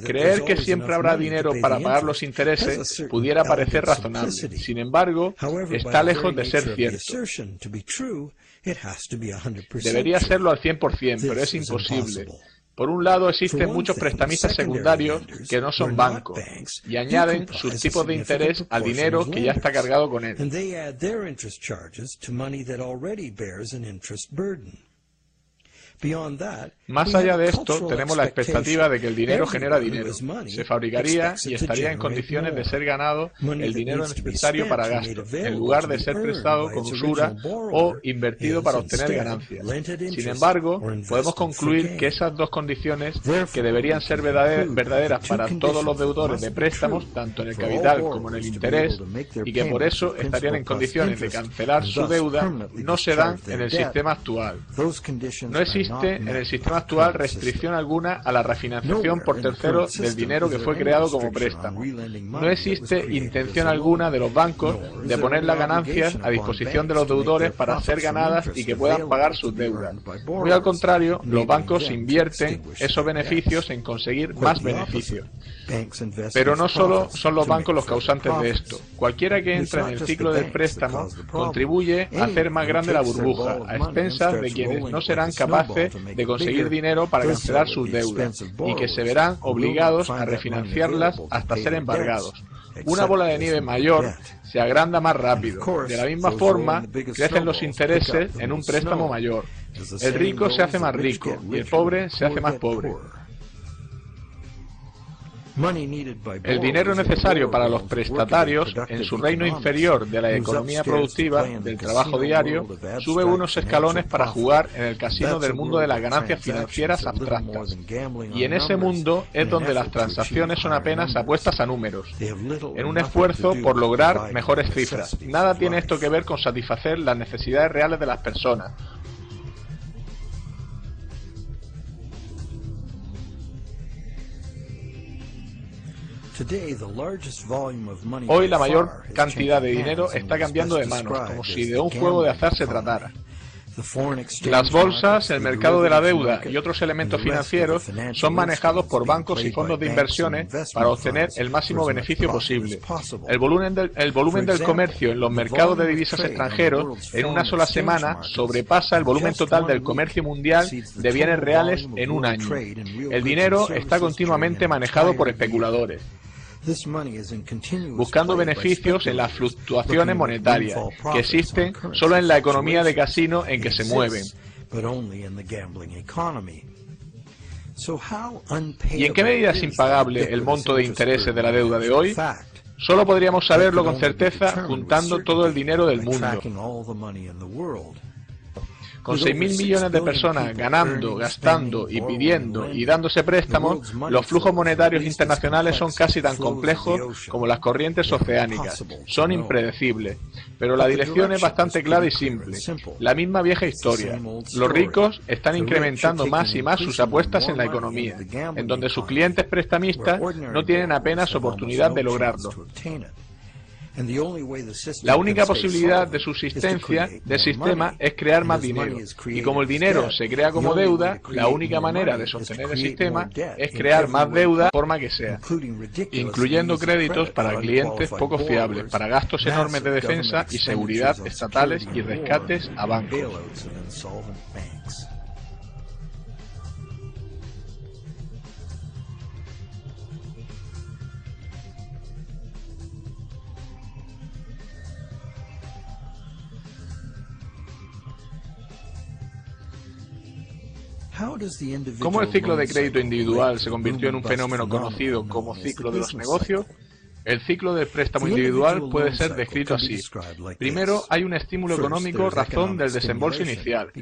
Creer que siempre habrá dinero para pagar los intereses pudiera parecer razonable. Sin embargo, está lejos de ser cierto. Debería serlo al 100%, pero es imposible. Por un lado, existen muchos prestamistas secundarios que no son bancos y añaden sus tipos de interés al dinero que ya está cargado con él. Más allá de esto, tenemos la expectativa de que el dinero genera dinero. Se fabricaría y estaría en condiciones de ser ganado el dinero necesario para gasto, en lugar de ser prestado con usura o invertido para obtener ganancias. Sin embargo, podemos concluir que esas dos condiciones, que deberían ser verdaderas para todos los deudores de préstamos, tanto en el capital como en el interés, y que por eso estarían en condiciones de cancelar su deuda, no se dan en el sistema actual. No existe en el sistema actual restricción alguna a la refinanciación por terceros del dinero que fue creado como préstamo. No existe intención alguna de los bancos de poner las ganancias a disposición de los deudores para ser ganadas y que puedan pagar sus deudas. Muy al contrario, los bancos invierten esos beneficios en conseguir más beneficios. Pero no solo son los bancos los causantes de esto. Cualquiera que entre en el ciclo del préstamo contribuye a hacer más grande la burbuja, a expensas de quienes no serán capaces de conseguir dinero para cancelar sus deudas y que se verán obligados a refinanciarlas hasta ser embargados. Una bola de nieve mayor se agranda más rápido. De la misma forma, crecen los intereses en un préstamo mayor. El rico se hace más rico y el pobre se hace más pobre. El dinero necesario para los prestatarios en su reino inferior de la economía productiva, del trabajo diario, sube unos escalones para jugar en el casino del mundo de las ganancias financieras abstractas. Y en ese mundo es donde las transacciones son apenas apuestas a números, en un esfuerzo por lograr mejores cifras. Nada tiene esto que ver con satisfacer las necesidades reales de las personas. Hoy la mayor cantidad de dinero está cambiando de manos, como si de un juego de azar se tratara. Las bolsas, el mercado de la deuda y otros elementos financieros son manejados por bancos y fondos de inversiones para obtener el máximo beneficio posible. El volumen del comercio en los mercados de divisas extranjeros en una sola semana sobrepasa el volumen total del comercio mundial de bienes reales en un año. El dinero está continuamente manejado por especuladores, buscando beneficios en las fluctuaciones monetarias que existen solo en la economía de casino en que se mueven. ¿Y en qué medida es impagable el monto de intereses de la deuda de hoy? Solo podríamos saberlo con certeza juntando todo el dinero del mundo. Con 6.000 millones de personas ganando, gastando y pidiendo y dándose préstamos, los flujos monetarios internacionales son casi tan complejos como las corrientes oceánicas. Son impredecibles. Pero la dirección es bastante clara y simple. La misma vieja historia. Los ricos están incrementando más y más sus apuestas en la economía, en donde sus clientes prestamistas no tienen apenas oportunidad de lograrlo. La única posibilidad de subsistencia del sistema es crear más dinero, y como el dinero se crea como deuda, la única manera de sostener el sistema es crear más deuda de forma que sea, incluyendo créditos para clientes poco fiables, para gastos enormes de defensa y seguridad estatales y rescates a bancos. ¿Cómo el ciclo de crédito individual se convirtió en un fenómeno conocido como ciclo de los negocios? El ciclo del préstamo individual puede ser descrito así. Primero, hay un estímulo económico razón del desembolso inicial.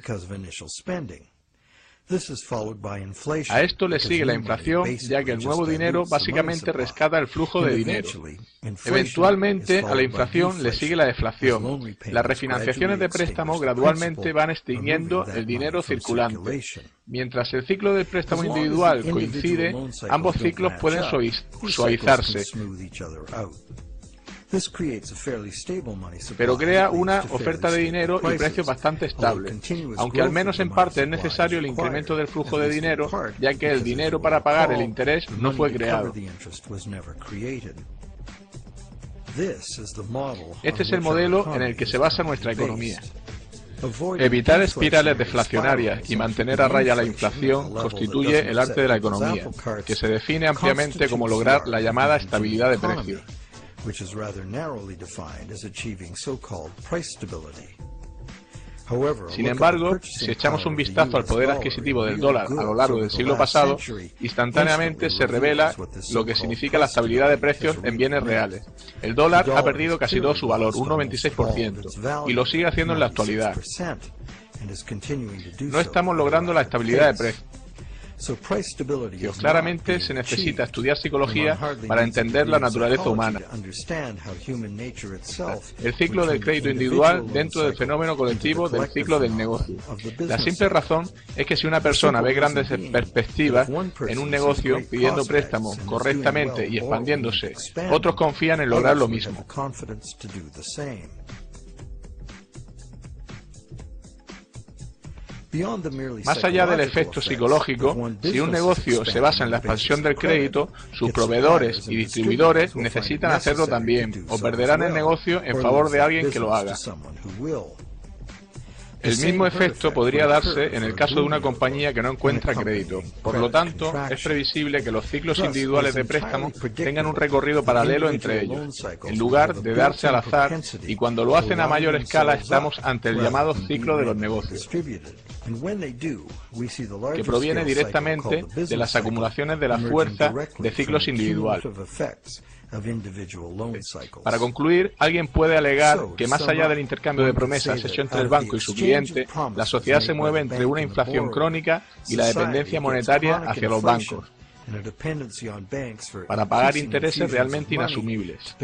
A esto le sigue la inflación, ya que el nuevo dinero básicamente rescata el flujo de dinero. Eventualmente, a la inflación le sigue la deflación. Las refinanciaciones de préstamo gradualmente van extinguiendo el dinero circulante. Mientras el ciclo del préstamo individual coincide, ambos ciclos pueden suavizarse, pero crea una oferta de dinero y precios bastante estables, aunque al menos en parte es necesario el incremento del flujo de dinero, ya que el dinero para pagar el interés no fue creado. Este es el modelo en el que se basa nuestra economía. Evitar espirales deflacionarias y mantener a raya la inflación constituye el arte de la economía, que se define ampliamente como lograr la llamada estabilidad de precios. Sin embargo, si echamos un vistazo al poder adquisitivo del dólar a lo largo del siglo pasado, instantáneamente se revela lo que significa la estabilidad de precios en bienes reales. El dólar ha perdido casi todo su valor, un 96%, y lo sigue haciendo en la actualidad. No estamos logrando la estabilidad de precios. Claramente se necesita estudiar psicología para entender la naturaleza humana. El ciclo del crédito individual dentro del fenómeno colectivo del ciclo del negocio. La simple razón es que si una persona ve grandes perspectivas en un negocio pidiendo préstamo correctamente y expandiéndose, otros confían en lograr lo mismo. Más allá del efecto psicológico, si un negocio se basa en la expansión del crédito, sus proveedores y distribuidores necesitan hacerlo también, o perderán el negocio en favor de alguien que lo haga. El mismo efecto podría darse en el caso de una compañía que no encuentra crédito. Por lo tanto, es previsible que los ciclos individuales de préstamo tengan un recorrido paralelo entre ellos, en lugar de darse al azar, y cuando lo hacen a mayor escala estamos ante el llamado ciclo de los negocios, que proviene directamente de las acumulaciones de la fuerza de ciclos individuales. Para concluir, alguien puede alegar que más allá del intercambio de promesas hecho entre el banco y su cliente, la sociedad se mueve entre una inflación crónica y la dependencia monetaria hacia los bancos, para pagar intereses realmente inasumibles.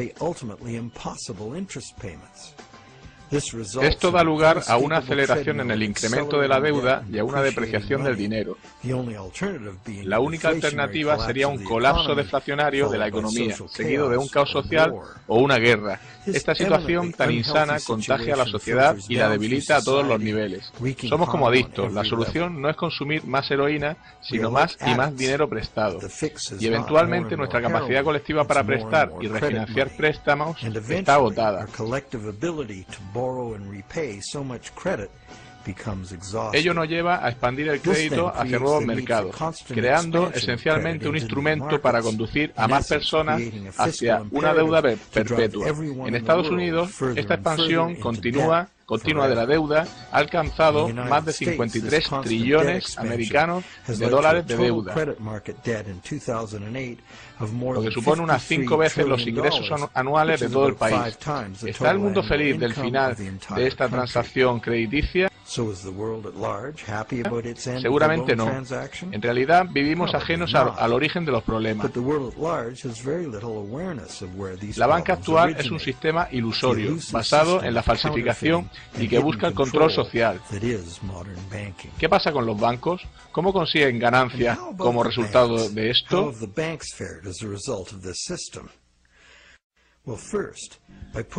Esto da lugar a una aceleración en el incremento de la deuda y a una depreciación del dinero. La única alternativa sería un colapso deflacionario de la economía, seguido de un caos social o una guerra. Esta situación tan insana contagia a la sociedad y la debilita a todos los niveles. Somos como adictos. La solución no es consumir más heroína, sino más y más dinero prestado. Y eventualmente nuestra capacidad colectiva para prestar y refinanciar préstamos está agotada. Ello nos lleva a expandir el crédito hacia nuevos mercados, creando esencialmente un instrumento para conducir a más personas hacia una deuda perpetua. En Estados Unidos, esta expansión continua de la deuda ha alcanzado más de 53 trillones americanos de dólares de deuda, lo que supone unas 5 veces los ingresos anuales de todo el país. ¿Está el mundo feliz del final de esta transacción crediticia? Seguramente no. En realidad vivimos ajenos al origen de los problemas. La banca actual es un sistema ilusorio, basado en la falsificación y que busca el control social. ¿Qué pasa con los bancos? ¿Cómo consiguen ganancias como resultado de esto?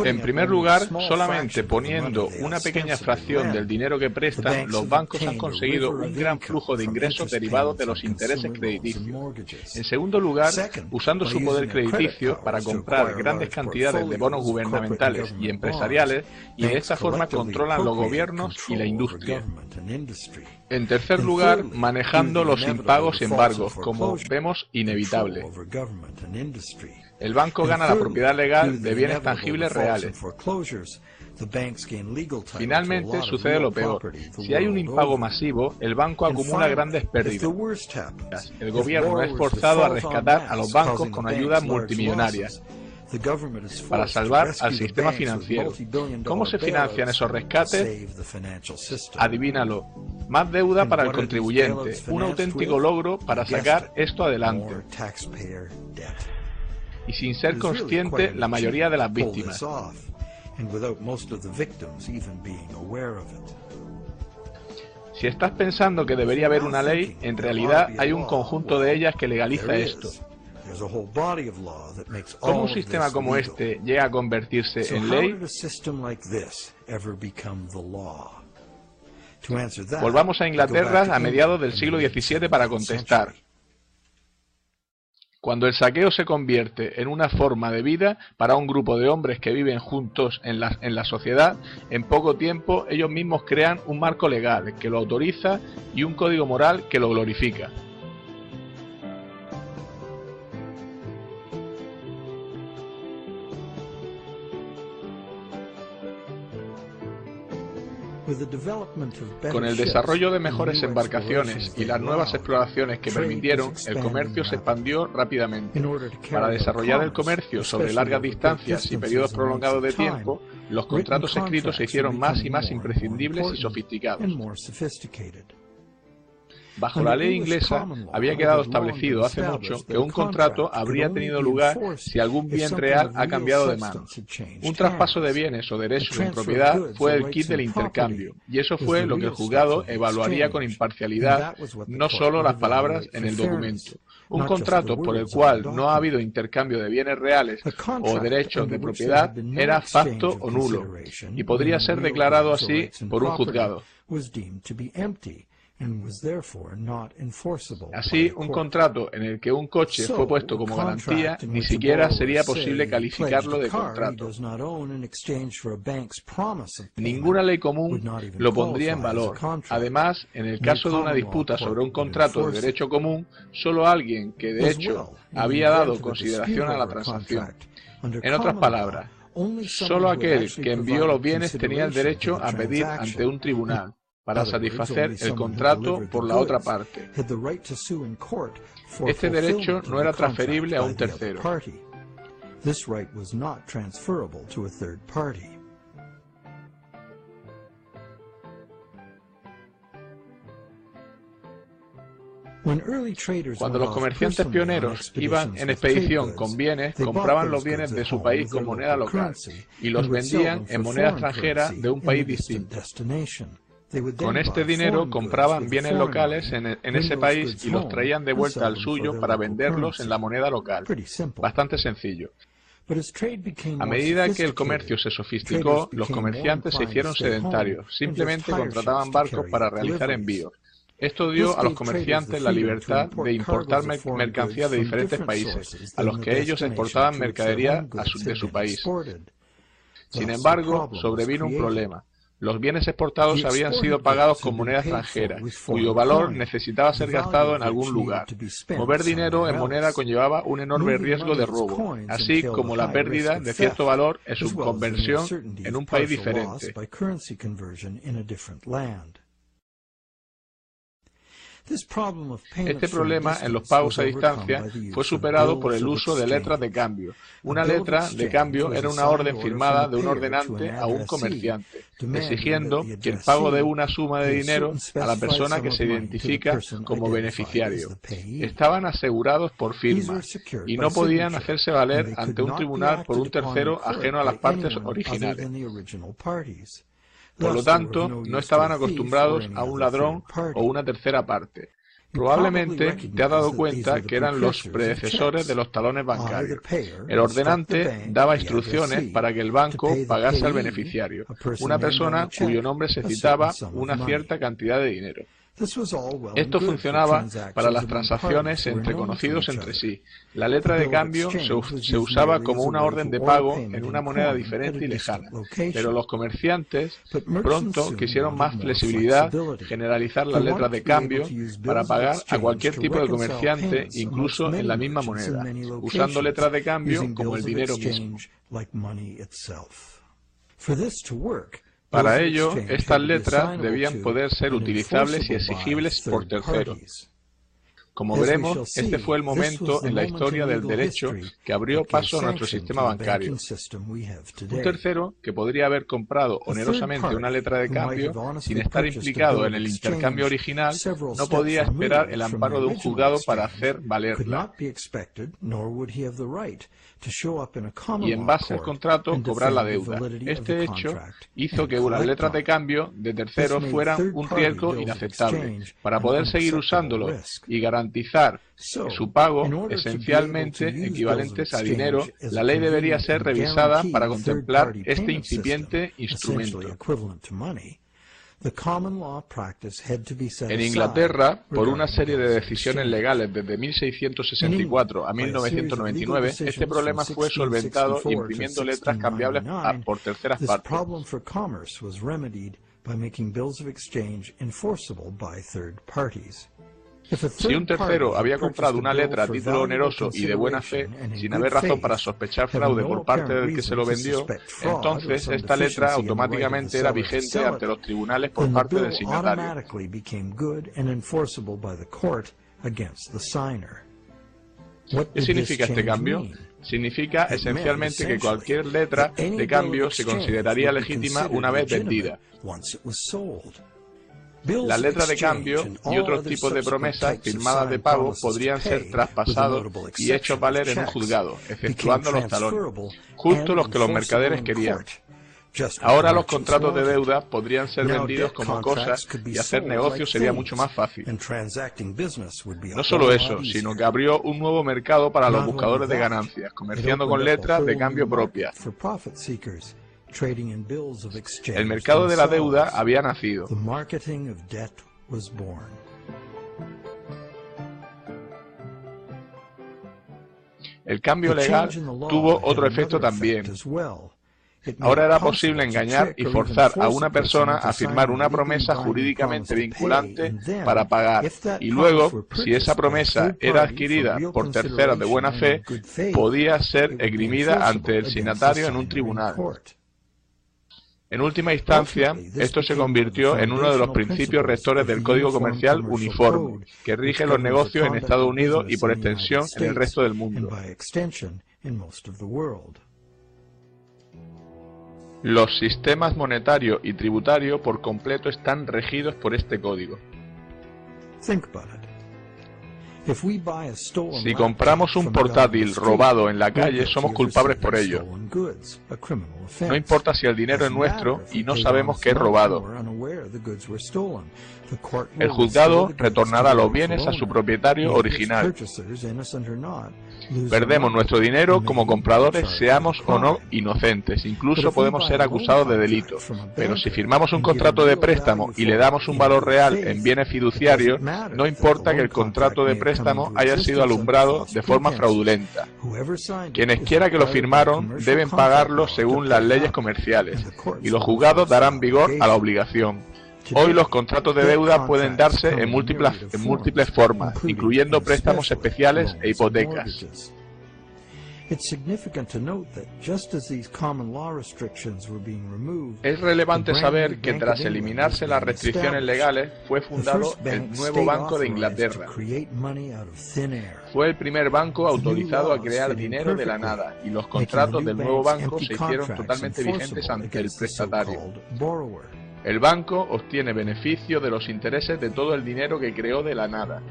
En primer lugar, solamente poniendo una pequeña fracción del dinero que prestan, los bancos han conseguido un gran flujo de ingresos derivados de los intereses crediticios. En segundo lugar, usando su poder crediticio para comprar grandes cantidades de bonos gubernamentales y empresariales, y de esta forma controlan los gobiernos y la industria. En tercer lugar, manejando los impagos y embargos, como vemos inevitable. El banco gana la propiedad legal de bienes tangibles reales. Finalmente sucede lo peor. Si hay un impago masivo, el banco acumula grandes pérdidas. El gobierno es forzado a rescatar a los bancos con ayudas multimillonarias para salvar al sistema financiero. ¿Cómo se financian esos rescates? Adivínalo. Más deuda para el contribuyente. Un auténtico logro para sacar esto adelante. Y sin ser consciente la mayoría de las víctimas. Si estás pensando que debería haber una ley, en realidad hay un conjunto de ellas que legaliza esto. ¿Cómo un sistema como este llega a convertirse en ley? Volvamos a Inglaterra a mediados del siglo XVII para contestar. Cuando el saqueo se convierte en una forma de vida para un grupo de hombres que viven juntos en la sociedad, en poco tiempo ellos mismos crean un marco legal que lo autoriza y un código moral que lo glorifica. Con el desarrollo de mejores embarcaciones y las nuevas exploraciones que permitieron, el comercio se expandió rápidamente. Para desarrollar el comercio sobre largas distancias y periodos prolongados de tiempo, los contratos escritos se hicieron más y más imprescindibles y sofisticados. Bajo la ley inglesa había quedado establecido hace mucho que un contrato habría tenido lugar si algún bien real ha cambiado de manos. Un traspaso de bienes o derechos en propiedad fue el kit del intercambio, y eso fue lo que el juzgado evaluaría con imparcialidad, no solo las palabras en el documento. Un contrato por el cual no ha habido intercambio de bienes reales o derechos de propiedad era facto o nulo, y podría ser declarado así por un juzgado. Así, un contrato en el que un coche fue puesto como garantía ni siquiera sería posible calificarlo de contrato. Ninguna ley común lo pondría en valor. Además, en el caso de una disputa sobre un contrato de derecho común, solo alguien que de hecho había dado consideración a la transacción. En otras palabras, solo aquel que envió los bienes tenía el derecho a pedir ante un tribunal para satisfacer el contrato por la otra parte. Este derecho no era transferible a un tercero. Cuando los comerciantes pioneros iban en expedición con bienes, compraban los bienes de su país con moneda local y los vendían en moneda extranjera de un país distinto. Con este dinero compraban bienes locales en ese país y los traían de vuelta al suyo para venderlos en la moneda local. Bastante sencillo. A medida que el comercio se sofisticó, los comerciantes se hicieron sedentarios. Simplemente contrataban barcos para realizar envíos. Esto dio a los comerciantes la libertad de importar mercancías de diferentes países, a los que ellos exportaban mercadería de su país. Sin embargo, sobrevino un problema. Los bienes exportados habían sido pagados con moneda extranjera, cuyo valor necesitaba ser gastado en algún lugar. Mover dinero en moneda conllevaba un enorme riesgo de robo, así como la pérdida de cierto valor en su conversión en un país diferente. Este problema en los pagos a distancia fue superado por el uso de letras de cambio. Una letra de cambio era una orden firmada de un ordenante a un comerciante, exigiendo que el pago de una suma de dinero a la persona que se identifica como beneficiario. Estaban asegurados por firma y no podían hacerse valer ante un tribunal por un tercero ajeno a las partes originales. Por lo tanto, no estaban acostumbrados a un ladrón o una tercera parte. Probablemente te has dado cuenta que eran los predecesores de los talones bancarios. El ordenante daba instrucciones para que el banco pagase al beneficiario, una persona cuyo nombre se citaba una cierta cantidad de dinero. Esto funcionaba para las transacciones entre conocidos entre sí. La letra de cambio se usaba como una orden de pago en una moneda diferente y lejana, pero los comerciantes pronto quisieron más flexibilidad, generalizar las letras de cambio para pagar a cualquier tipo de comerciante, incluso en la misma moneda, usando letras de cambio como el dinero mismo. Para ello, estas letras debían poder ser utilizables y exigibles por terceros. Como veremos, este fue el momento en la historia del derecho que abrió paso a nuestro sistema bancario. Un tercero, que podría haber comprado onerosamente una letra de cambio sin estar implicado en el intercambio original, no podía esperar el amparo de un juzgado para hacer valerla, y en base al contrato cobrar la deuda. Este hecho hizo que las letras de cambio de terceros fueran un riesgo inaceptable. Para poder seguir usándolo y garantizar su pago, esencialmente equivalentes a dinero, la ley debería ser revisada para contemplar este incipiente instrumento. En Inglaterra, por una serie de decisiones legales desde 1664 a 1999, este problema fue solventado imprimiendo letras cambiables por terceras partes. Si un tercero había comprado una letra a título oneroso y de buena fe, sin haber razón para sospechar fraude por parte del que se lo vendió, entonces esta letra automáticamente era vigente ante los tribunales por parte del signatario. ¿Qué significa este cambio? Significa esencialmente que cualquier letra de cambio se consideraría legítima una vez vendida. Las letras de cambio y otros tipos de promesas firmadas de pago podrían ser traspasados y hechos valer en un juzgado, exceptuando los talones, justo los que los mercaderes querían. Ahora los contratos de deuda podrían ser vendidos como cosas y hacer negocios sería mucho más fácil. No solo eso, sino que abrió un nuevo mercado para los buscadores de ganancias, comerciando con letras de cambio propias. El mercado de la deuda había nacido. El cambio legal tuvo otro efecto también. Ahora era posible engañar y forzar a una persona a firmar una promesa jurídicamente vinculante para pagar, y luego, si esa promesa era adquirida por terceros de buena fe, podía ser esgrimida ante el signatario en un tribunal. En última instancia, esto se convirtió en uno de los principios rectores del Código Comercial uniforme, que rige los negocios en Estados Unidos y por extensión en el resto del mundo. Los sistemas monetario y tributario por completo están regidos por este código. Si compramos un portátil robado en la calle, somos culpables por ello. No importa si el dinero es nuestro y no sabemos que es robado. El juzgado retornará los bienes a su propietario original. Perdemos nuestro dinero como compradores, seamos o no inocentes. Incluso podemos ser acusados de delito. Pero si firmamos un contrato de préstamo y le damos un valor real en bienes fiduciarios, no importa que el contrato de préstamo haya sido alumbrado de forma fraudulenta. Quienes quiera que lo firmaron deben pagarlo según las leyes comerciales, y los juzgados darán vigor a la obligación. Hoy los contratos de deuda pueden darse en múltiples formas, incluyendo préstamos especiales e hipotecas. Es relevante saber que tras eliminarse las restricciones legales, fue fundado el nuevo Banco de Inglaterra. Fue el primer banco autorizado a crear dinero de la nada, y los contratos del nuevo banco se hicieron totalmente vigentes ante el prestatario. El banco obtiene beneficio de los intereses de todo el dinero que creó de la nada.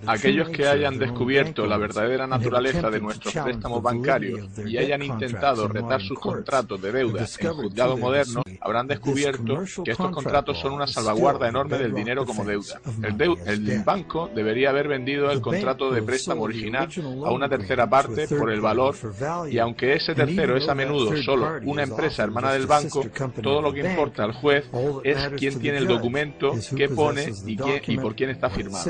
Aquellos que hayan descubierto la verdadera naturaleza de nuestros préstamos bancarios y hayan intentado retar sus contratos de deuda en juzgados modernos, habrán descubierto que estos contratos son una salvaguarda enorme del dinero como deuda. El banco debería haber vendido el contrato de préstamo original a una tercera parte por el valor, y aunque ese tercero es a menudo solo una empresa hermana del banco, todo lo que importa al juez es quién tiene el documento, qué pone y por quién está firmado.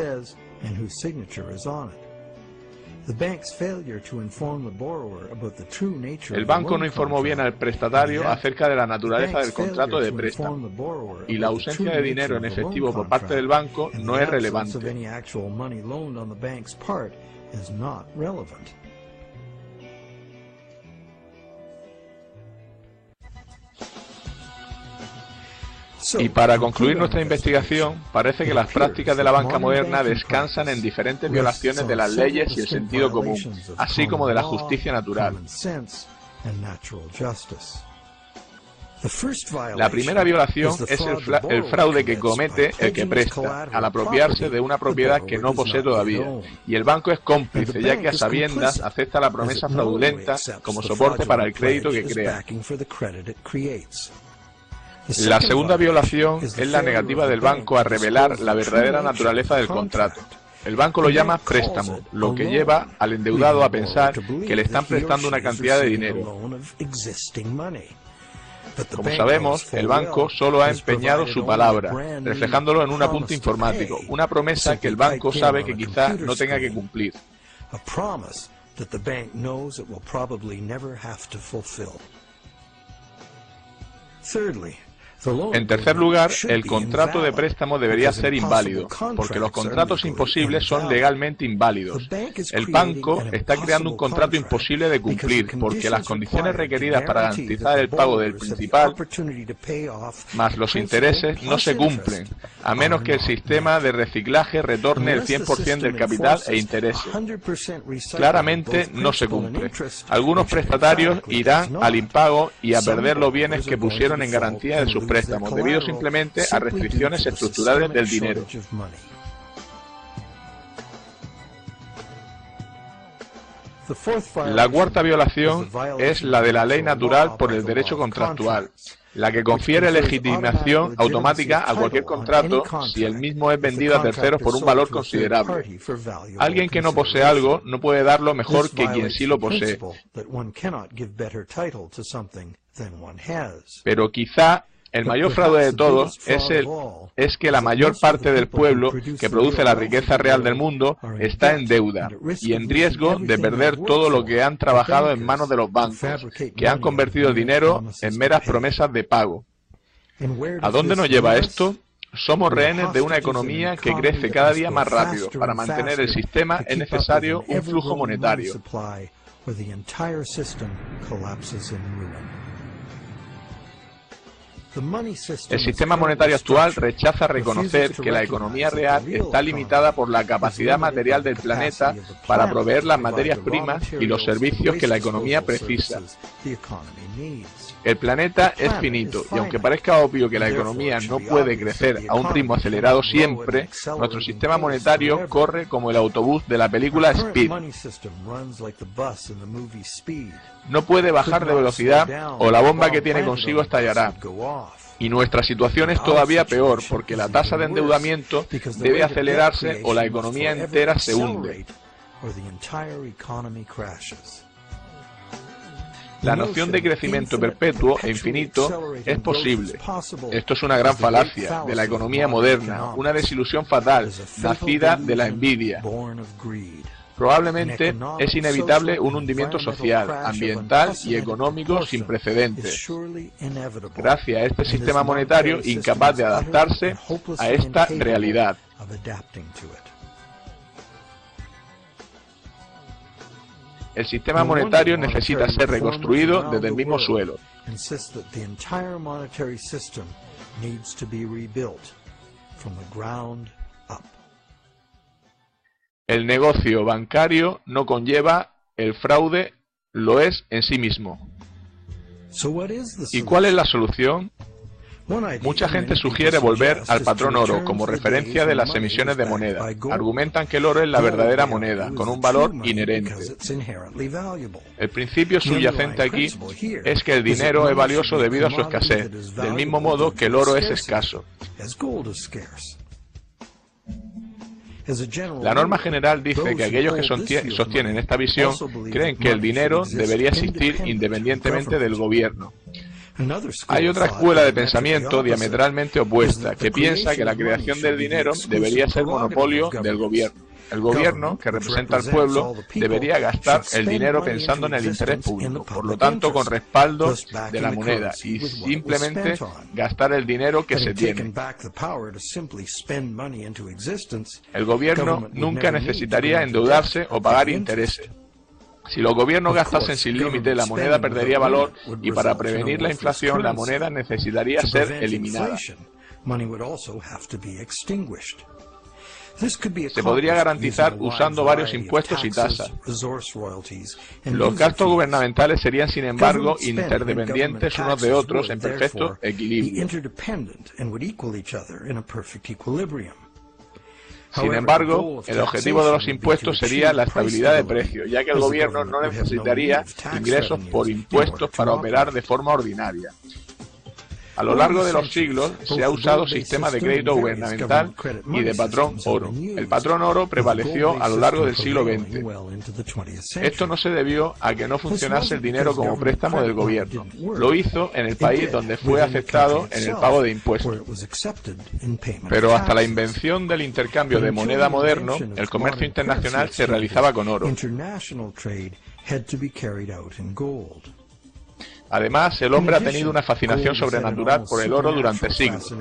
El banco no informó bien al prestatario acerca de la naturaleza del contrato de préstamo, y la ausencia de dinero en efectivo por parte del banco no es relevante. Y para concluir nuestra investigación, parece que las prácticas de la banca moderna descansan en diferentes violaciones de las leyes y el sentido común, así como de la justicia natural. La primera violación es el fraude que comete el que presta, al apropiarse de una propiedad que no posee todavía, y el banco es cómplice, ya que a sabiendas acepta la promesa fraudulenta como soporte para el crédito que crea. La segunda violación es la negativa del banco a revelar la verdadera naturaleza del contrato. El banco lo llama préstamo, lo que lleva al endeudado a pensar que le están prestando una cantidad de dinero. Como sabemos, el banco solo ha empeñado su palabra, reflejándolo en un apunte informático, una promesa que el banco sabe que quizá no tenga que cumplir. En tercer lugar, el contrato de préstamo debería ser inválido, porque los contratos imposibles son legalmente inválidos. El banco está creando un contrato imposible de cumplir, porque las condiciones requeridas para garantizar el pago del principal, más los intereses, no se cumplen, a menos que el sistema de reciclaje retorne el 100% del capital e intereses. Claramente no se cumple. Algunos prestatarios irán al impago y a perder los bienes que pusieron en garantía de sus préstamos, debido simplemente a restricciones estructurales del dinero. La cuarta violación es la de la ley natural por el derecho contractual, la que confiere legitimación automática a cualquier contrato si el mismo es vendido a terceros por un valor considerable. Alguien que no posee algo no puede darlo mejor que quien sí lo posee. Pero quizá el mayor fraude de todos es que la mayor parte del pueblo que produce la riqueza real del mundo está en deuda y en riesgo de perder todo lo que han trabajado en manos de los bancos, que han convertido el dinero en meras promesas de pago. ¿A dónde nos lleva esto? Somos rehenes de una economía que crece cada día más rápido. Para mantener el sistema es necesario un flujo monetario. El sistema monetario actual rechaza reconocer que la economía real está limitada por la capacidad material del planeta para proveer las materias primas y los servicios que la economía precisa. El planeta es finito, y aunque parezca obvio que la economía no puede crecer a un ritmo acelerado siempre, nuestro sistema monetario corre como el autobús de la película Speed. No puede bajar de velocidad o la bomba que tiene consigo estallará. Y nuestra situación es todavía peor, porque la tasa de endeudamiento debe acelerarse o la economía entera se hunde. La noción de crecimiento perpetuo e infinito es posible. Esto es una gran falacia de la economía moderna, una desilusión fatal, nacida de la envidia. Probablemente es inevitable un hundimiento social, ambiental y económico sin precedentes, gracias a este sistema monetario incapaz de adaptarse a esta realidad. El sistema monetario necesita ser reconstruido desde el mismo suelo. El negocio bancario no conlleva el fraude, lo es en sí mismo. ¿Y cuál es la solución? Mucha gente sugiere volver al patrón oro como referencia de las emisiones de moneda. Argumentan que el oro es la verdadera moneda, con un valor inherente. El principio subyacente aquí es que el dinero es valioso debido a su escasez, del mismo modo que el oro es escaso. La norma general dice que aquellos que sostienen esta visión creen que el dinero debería existir independientemente del gobierno. Hay otra escuela de pensamiento diametralmente opuesta, que piensa que la creación del dinero debería ser monopolio del gobierno. El gobierno, que representa al pueblo, debería gastar el dinero pensando en el interés público, por lo tanto con respaldo de la moneda, y simplemente gastar el dinero que se tiene. El gobierno nunca necesitaría endeudarse o pagar intereses. Si los gobiernos gastasen sin límite, la moneda perdería valor y para prevenir la inflación, la moneda necesitaría ser eliminada. Se podría garantizar usando varios impuestos y tasas. Los gastos gubernamentales serían, sin embargo, interdependientes unos de otros en perfecto equilibrio. Sin embargo, el objetivo de los impuestos sería la estabilidad de precios, ya que el gobierno no necesitaría ingresos por impuestos para operar de forma ordinaria. A lo largo de los siglos se ha usado sistema de crédito gubernamental y de patrón oro. El patrón oro prevaleció a lo largo del siglo XX. Esto no se debió a que no funcionase el dinero como préstamo del gobierno. Lo hizo en el país donde fue aceptado en el pago de impuestos. Pero hasta la invención del intercambio de moneda moderno, el comercio internacional se realizaba con oro. Además, el hombre ha tenido una fascinación sobrenatural por el oro durante siglos.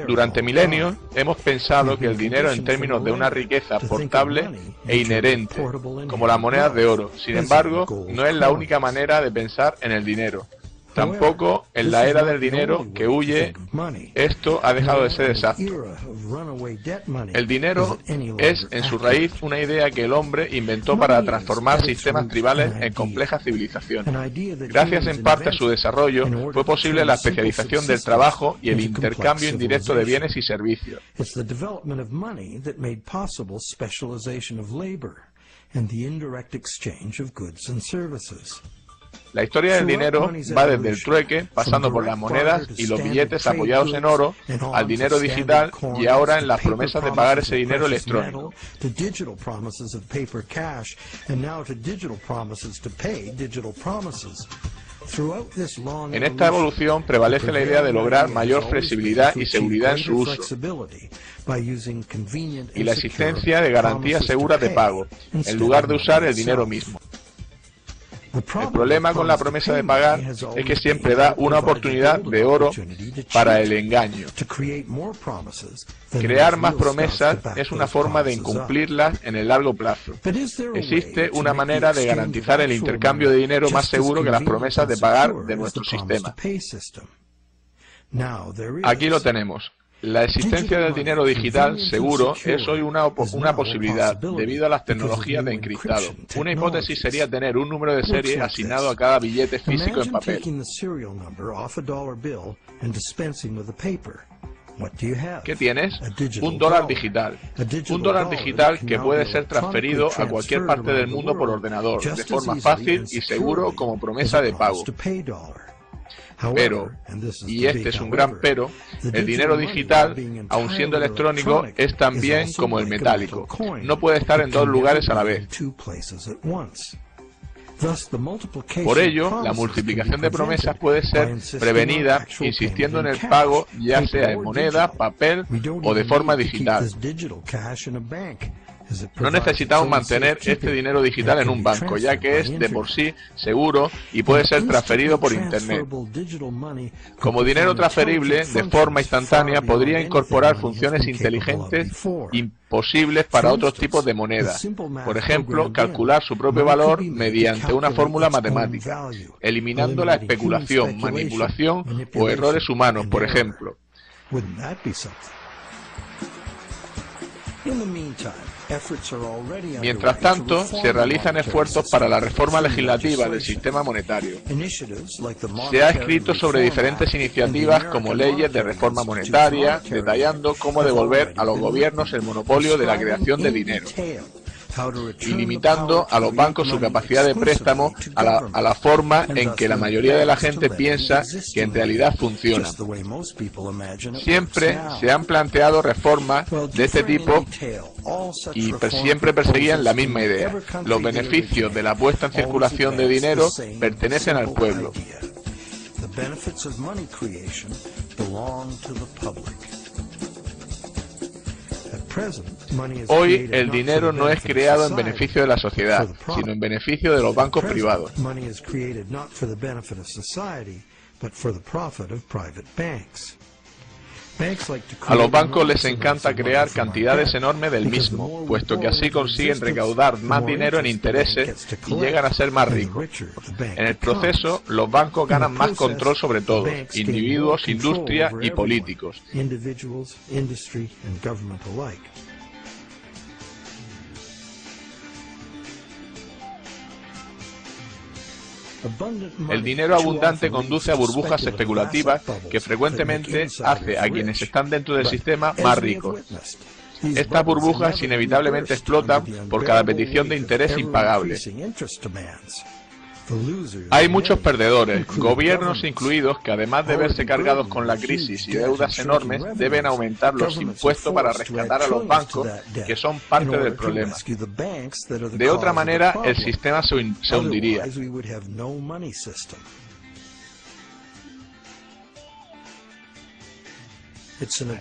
Durante milenios hemos pensado que el dinero en términos de una riqueza portable e inherente, como las monedas de oro. Sin embargo, no es la única manera de pensar en el dinero. Tampoco en la era del dinero que huye, esto ha dejado de ser exacto. El dinero es en su raíz una idea que el hombre inventó para transformar sistemas tribales en complejas civilizaciones. Gracias en parte a su desarrollo, fue posible la especialización del trabajo y el intercambio indirecto de bienes y servicios. La historia del dinero va desde el trueque, pasando por las monedas y los billetes apoyados en oro, al dinero digital y ahora en las promesas de pagar ese dinero electrónico. En esta evolución prevalece la idea de lograr mayor flexibilidad y seguridad en su uso, y la existencia de garantías seguras de pago, en lugar de usar el dinero mismo. El problema con la promesa de pagar es que siempre da una oportunidad de oro para el engaño. Crear más promesas es una forma de incumplirlas en el largo plazo. Existe una manera de garantizar el intercambio de dinero más seguro que las promesas de pagar de nuestro sistema. Aquí lo tenemos. La existencia del dinero digital seguro es hoy una posibilidad debido a las tecnologías de encriptado. Una hipótesis sería tener un número de serie asignado a cada billete físico en papel. ¿Qué tienes? Un dólar digital. Un dólar digital que puede ser transferido a cualquier parte del mundo por ordenador, de forma fácil y seguro como promesa de pago. Pero, y este es un gran pero, el dinero digital, aun siendo electrónico, es tan bien como el metálico. No puede estar en dos lugares a la vez. Por ello, la multiplicación de promesas puede ser prevenida insistiendo en el pago, ya sea en moneda, papel o de forma digital. No necesitamos mantener este dinero digital en un banco, ya que es de por sí seguro y puede ser transferido por Internet. Como dinero transferible, de forma instantánea, podría incorporar funciones inteligentes imposibles para otros tipos de moneda. Por ejemplo, calcular su propio valor mediante una fórmula matemática, eliminando la especulación, manipulación o errores humanos, por ejemplo. Mientras tanto, se realizan esfuerzos para la reforma legislativa del sistema monetario. Se ha escrito sobre diferentes iniciativas como leyes de reforma monetaria, detallando cómo devolver a los gobiernos el monopolio de la creación de dinero y limitando a los bancos su capacidad de préstamo a la forma en que la mayoría de la gente piensa que en realidad funciona. Siempre se han planteado reformas de este tipo y siempre perseguían la misma idea. Los beneficios de la puesta en circulación de dinero pertenecen al pueblo. Hoy el dinero no es creado en beneficio de la sociedad, sino en beneficio de los bancos privados. A los bancos les encanta crear cantidades enormes del mismo, puesto que así consiguen recaudar más dinero en intereses y llegan a ser más ricos. En el proceso, los bancos ganan más control sobre todos, individuos, industria y políticos. El dinero abundante conduce a burbujas especulativas que frecuentemente hace a quienes están dentro del sistema más ricos. Estas burbujas inevitablemente explotan por cada petición de interés impagable. Hay muchos perdedores, gobiernos incluidos, que además de verse cargados con la crisis y deudas enormes, deben aumentar los impuestos para rescatar a los bancos, que son parte del problema. De otra manera, el sistema se hundiría.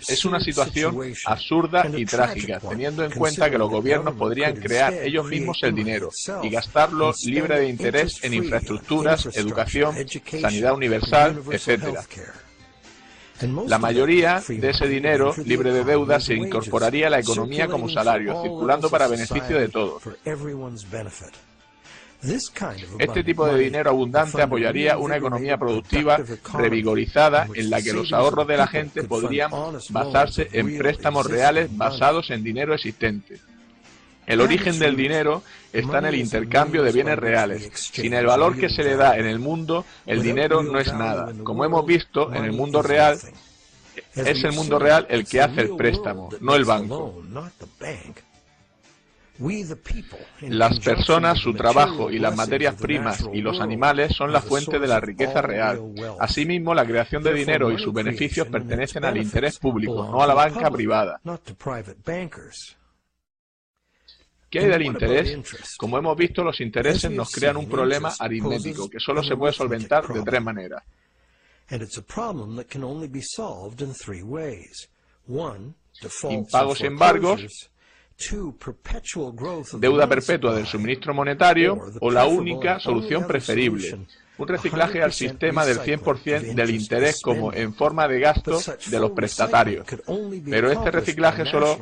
Es una situación absurda y trágica, teniendo en cuenta que los gobiernos podrían crear ellos mismos el dinero y gastarlo libre de interés en infraestructuras, educación, sanidad universal, etc. La mayoría de ese dinero, libre de deuda, se incorporaría a la economía como salario, circulando para beneficio de todos. Este tipo de dinero abundante apoyaría una economía productiva revigorizada en la que los ahorros de la gente podrían basarse en préstamos reales basados en dinero existente. El origen del dinero está en el intercambio de bienes reales. Sin el valor que se le da en el mundo, el dinero no es nada. Como hemos visto, en el mundo real, es el mundo real el que hace el préstamo, no el banco. Las personas, su trabajo y las materias primas y los animales son la fuente de la riqueza real. Asimismo, la creación de dinero y sus beneficios pertenecen al interés público, no a la banca privada. ¿Qué hay del interés? Como hemos visto, los intereses nos crean un problema aritmético que solo se puede solventar de tres maneras. Impagos y embargos, deuda perpetua del suministro monetario o la única solución preferible, un reciclaje al sistema del 100% del interés como en forma de gasto de los prestatarios. Pero este reciclaje solo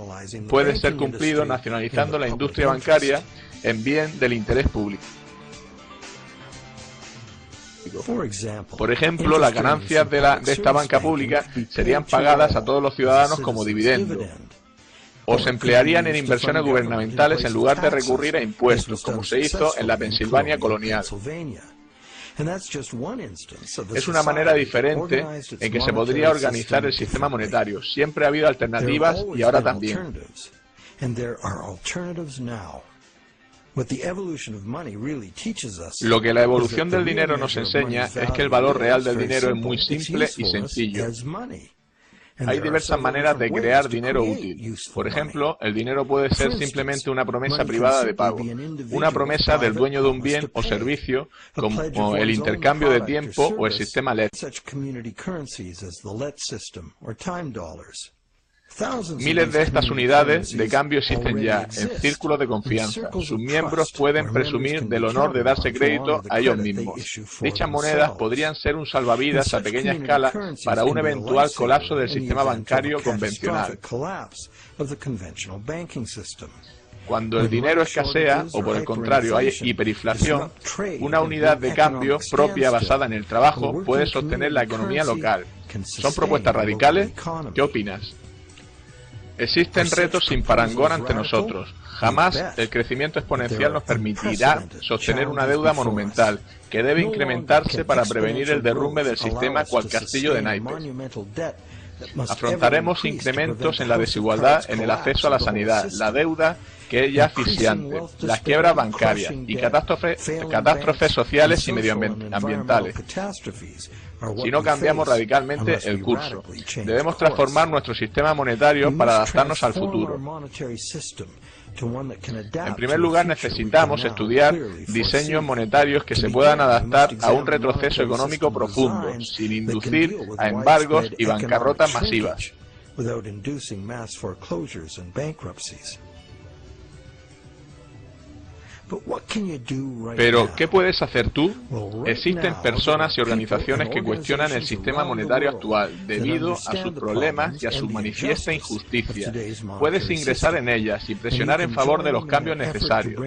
puede ser cumplido nacionalizando la industria bancaria en bien del interés público. Por ejemplo, las ganancias de esta banca pública serían pagadas a todos los ciudadanos como dividendo, o se emplearían en inversiones gubernamentales en lugar de recurrir a impuestos, como se hizo en la Pensilvania colonial. Es una manera diferente en que se podría organizar el sistema monetario. Siempre ha habido alternativas y ahora también. Lo que la evolución del dinero nos enseña es que el valor real del dinero es muy simple y sencillo. Hay diversas maneras de crear dinero útil. Por ejemplo, el dinero puede ser simplemente una promesa privada de pago, una promesa del dueño de un bien o servicio, como el intercambio de tiempo o el sistema LED. Miles de estas unidades de cambio existen ya, en círculos de confianza. Sus miembros pueden presumir del honor de darse crédito a ellos mismos. Dichas monedas podrían ser un salvavidas a pequeña escala para un eventual colapso del sistema bancario convencional. Cuando el dinero escasea, o por el contrario hay hiperinflación, una unidad de cambio propia basada en el trabajo puede sostener la economía local. ¿Son propuestas radicales? ¿Qué opinas? Existen retos sin parangón ante nosotros. Jamás el crecimiento exponencial nos permitirá sostener una deuda monumental, que debe incrementarse para prevenir el derrumbe del sistema cual castillo de naipes. Afrontaremos incrementos en la desigualdad en el acceso a la sanidad, la deuda, que es ya asfixiante, las quiebras bancarias y catástrofes sociales y medioambientales. Si no cambiamos radicalmente el curso, debemos transformar nuestro sistema monetario para adaptarnos al futuro. En primer lugar, necesitamos estudiar diseños monetarios que se puedan adaptar a un retroceso económico profundo, sin inducir a embargos y bancarrotas masivas. Pero, ¿qué puedes hacer tú? Existen personas y organizaciones que cuestionan el sistema monetario actual debido a sus problemas y a su manifiesta injusticia. Puedes ingresar en ellas y presionar en favor de los cambios necesarios.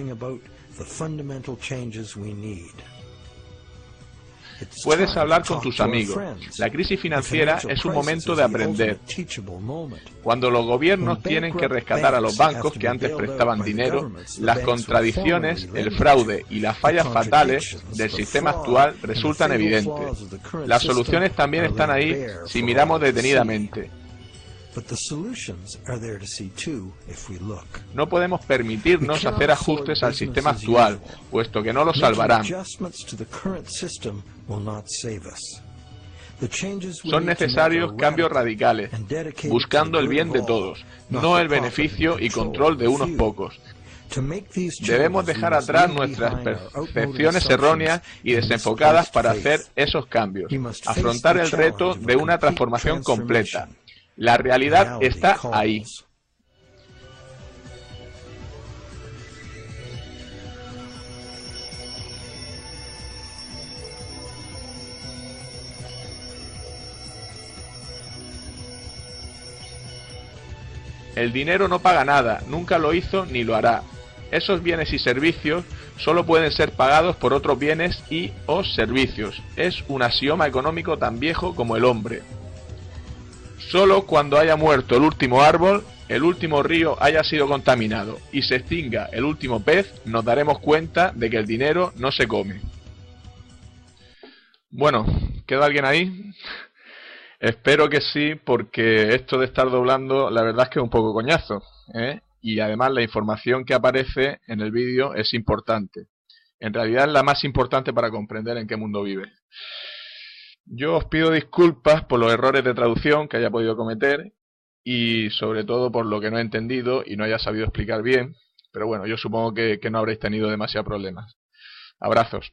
Puedes hablar con tus amigos. La crisis financiera es un momento de aprender. Cuando los gobiernos tienen que rescatar a los bancos que antes prestaban dinero, las contradicciones, el fraude y las fallas fatales del sistema actual resultan evidentes. Las soluciones también están ahí si miramos detenidamente. No podemos permitirnos hacer ajustes al sistema actual, puesto que no lo salvarán. Son necesarios cambios radicales, buscando el bien de todos, no el beneficio y control de unos pocos. Debemos dejar atrás nuestras percepciones erróneas y desenfocadas para hacer esos cambios, afrontar el reto de una transformación completa. La realidad está ahí. El dinero no paga nada, nunca lo hizo ni lo hará. Esos bienes y servicios solo pueden ser pagados por otros bienes y o servicios. Es un axioma económico tan viejo como el hombre. Solo cuando haya muerto el último árbol, el último río haya sido contaminado y se extinga el último pez, nos daremos cuenta de que el dinero no se come. Bueno, ¿queda alguien ahí? Espero que sí, porque esto de estar doblando la verdad es que es un poco coñazo, ¿eh? Y además la información que aparece en el vídeo es importante. En realidad es la más importante para comprender en qué mundo vive. Yo os pido disculpas por los errores de traducción que haya podido cometer y sobre todo por lo que no he entendido y no haya sabido explicar bien, pero bueno, yo supongo que no habréis tenido demasiados problemas. Abrazos.